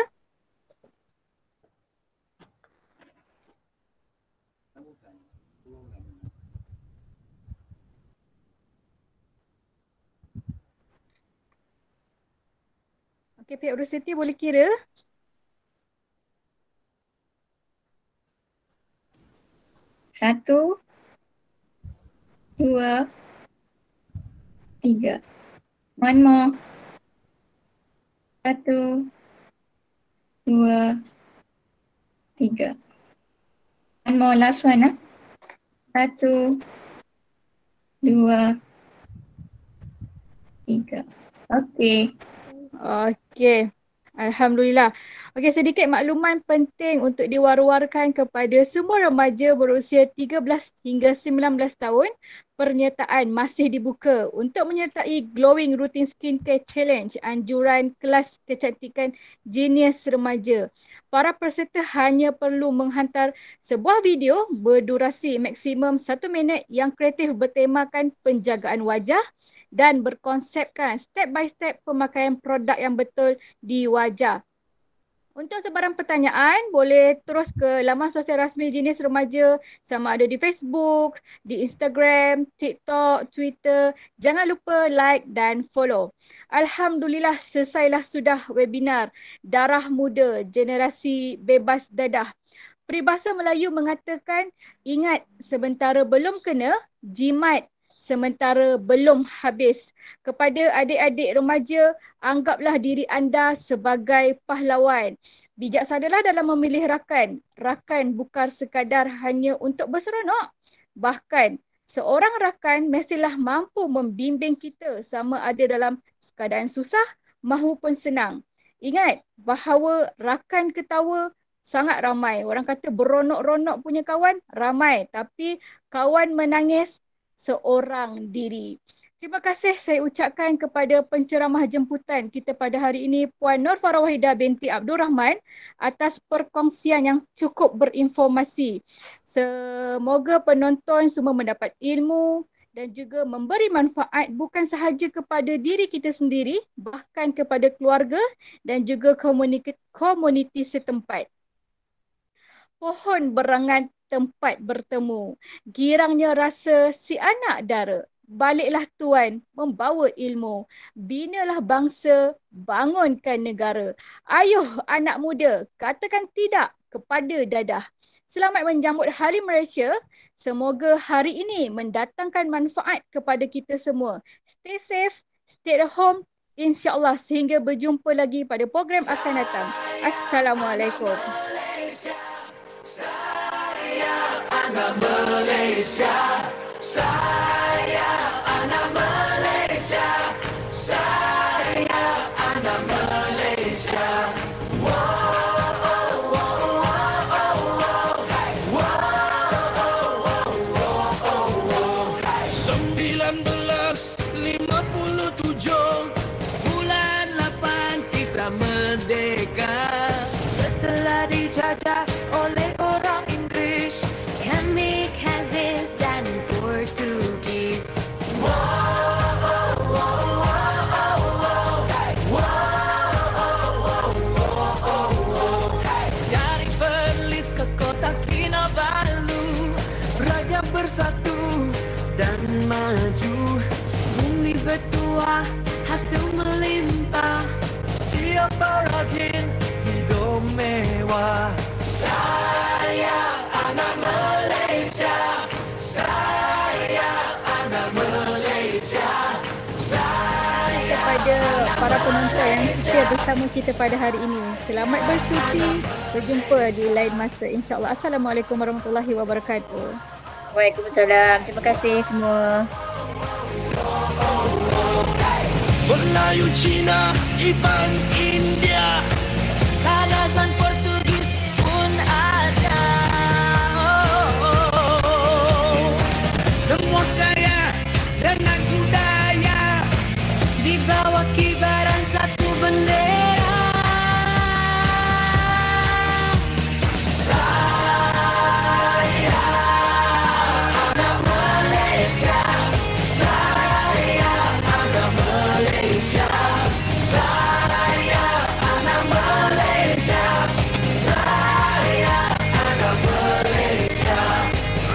Speaker 12: Okey, pihak bersedia boleh kira.
Speaker 15: Satu, dua, tiga. One more. Satu, dua, tiga. One more, last one. Satu, dua, tiga. Okey.
Speaker 12: Okey. Alhamdulillah. Okey, sedikit makluman penting untuk diwar-warkan kepada semua remaja berusia 13 hingga 19 tahun. Penyertaan masih dibuka untuk menyertai Glowing Routine Skincare Challenge anjuran kelas kecantikan Genius Remaja. Para peserta hanya perlu menghantar sebuah video berdurasi maksimum 1 minit yang kreatif bertemakan penjagaan wajah dan berkonsepkan step by step pemakaian produk yang betul di wajah. Untuk sebarang pertanyaan, boleh terus ke laman sosial rasmi Genius Remaja sama ada di Facebook, di Instagram, TikTok, Twitter. Jangan lupa like dan follow. Alhamdulillah, selesailah sudah webinar Darah Muda Generasi Bebas Dadah. Peribahasa Melayu mengatakan, ingat sementara belum kena, jimat sementara belum habis. Kepada adik-adik remaja, anggaplah diri anda sebagai pahlawan. Bijaksanalah dalam memilih rakan. Rakan bukan sekadar hanya untuk berseronok. Bahkan, seorang rakan mestilah mampu membimbing kita sama ada dalam keadaan susah maupun senang. Ingat bahawa rakan ketawa sangat ramai. Orang kata beronok-ronok punya kawan ramai. Tapi kawan menangis seorang diri. Terima kasih saya ucapkan kepada penceramah jemputan kita pada hari ini, Puan Nur Farah Wahidah binti Abdul Rahman, atas perkongsian yang cukup berinformasi. Semoga penonton semua mendapat ilmu dan juga memberi manfaat bukan sahaja kepada diri kita sendiri, bahkan kepada keluarga dan juga komuniti setempat. Pohon berangan tempat bertemu. Girangnya rasa si anak dara. Baliklah Tuan membawa ilmu. Binalah bangsa, bangunkan negara. Ayuh anak muda, katakan tidak kepada dadah. Selamat menjambut Hari Malaysia. Semoga hari ini mendatangkan manfaat kepada kita semua. Stay safe, stay at home. InsyaAllah sehingga berjumpa lagi pada program akan datang. Assalamualaikum.
Speaker 2: anak Malaysia. Saya anak Malaysia. Saya anak Malaysia.
Speaker 1: Setelah dijajah oleh orang Inggris, Kamikaze dan Portugis.
Speaker 2: Dari Perlis ke kota Kinabalu, rakyat bersatu dan maju.
Speaker 1: Bumi bertuah, hasil melimpah.
Speaker 2: Siapa rajin hidup mewah. Saya anak Malaysia. Saya anak Malaysia.
Speaker 12: Kepada para penonton yang setia bersama kita pada hari ini, selamat bercuti. Berjumpa di lain masa, insyaAllah. Assalamualaikum warahmatullahi wabarakatuh.
Speaker 16: Waalaikumsalam. Terima kasih semua.
Speaker 2: Melayu, Cina, Iban, India, Kanasan, Portugis pun ada. Semua kaya dengan budaya,
Speaker 1: Di bawah kibaran satu bendera.
Speaker 2: Saya anak Malaysia. Saya anak Malaysia. Saya anak Malaysia. Saya anak Malaysia.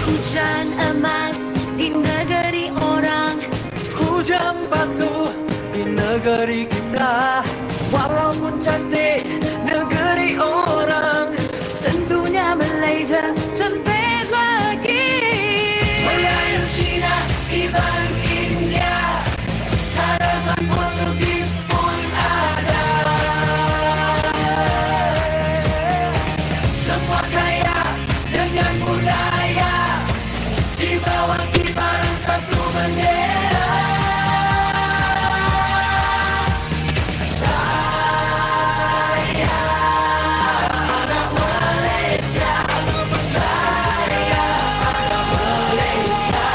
Speaker 1: Hujan emas di negeri orang,
Speaker 2: Hujan batu di negeri kita. Walaupun cantik negeri orang,
Speaker 1: tentunya Malaysia cantik lagi.
Speaker 2: Melayu, Cina, Iban, India, Kanasan, Portugis pun ada. Semua kaya dengan budaya, di bawah kibaran satu bendera. Saya anak Malaysia. Saya anak Malaysia.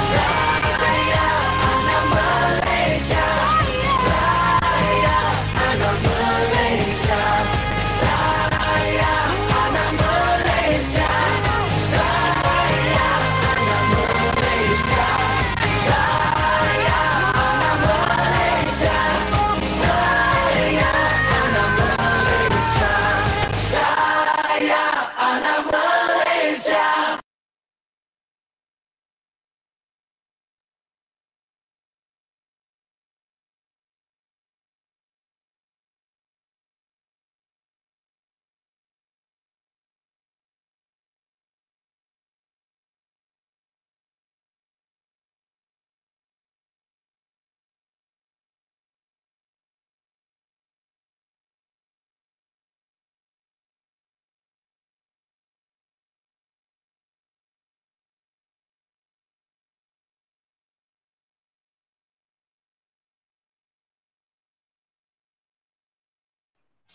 Speaker 2: Saya anak Malaysia. Saya anak Malaysia. Saya anak Malaysia. Saya anak Malaysia. Saya anak Malaysia. Saya anak Malaysia. Saya anak Malaysia.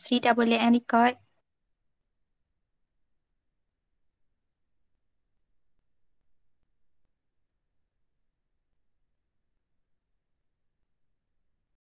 Speaker 15: Sri dah boleh record.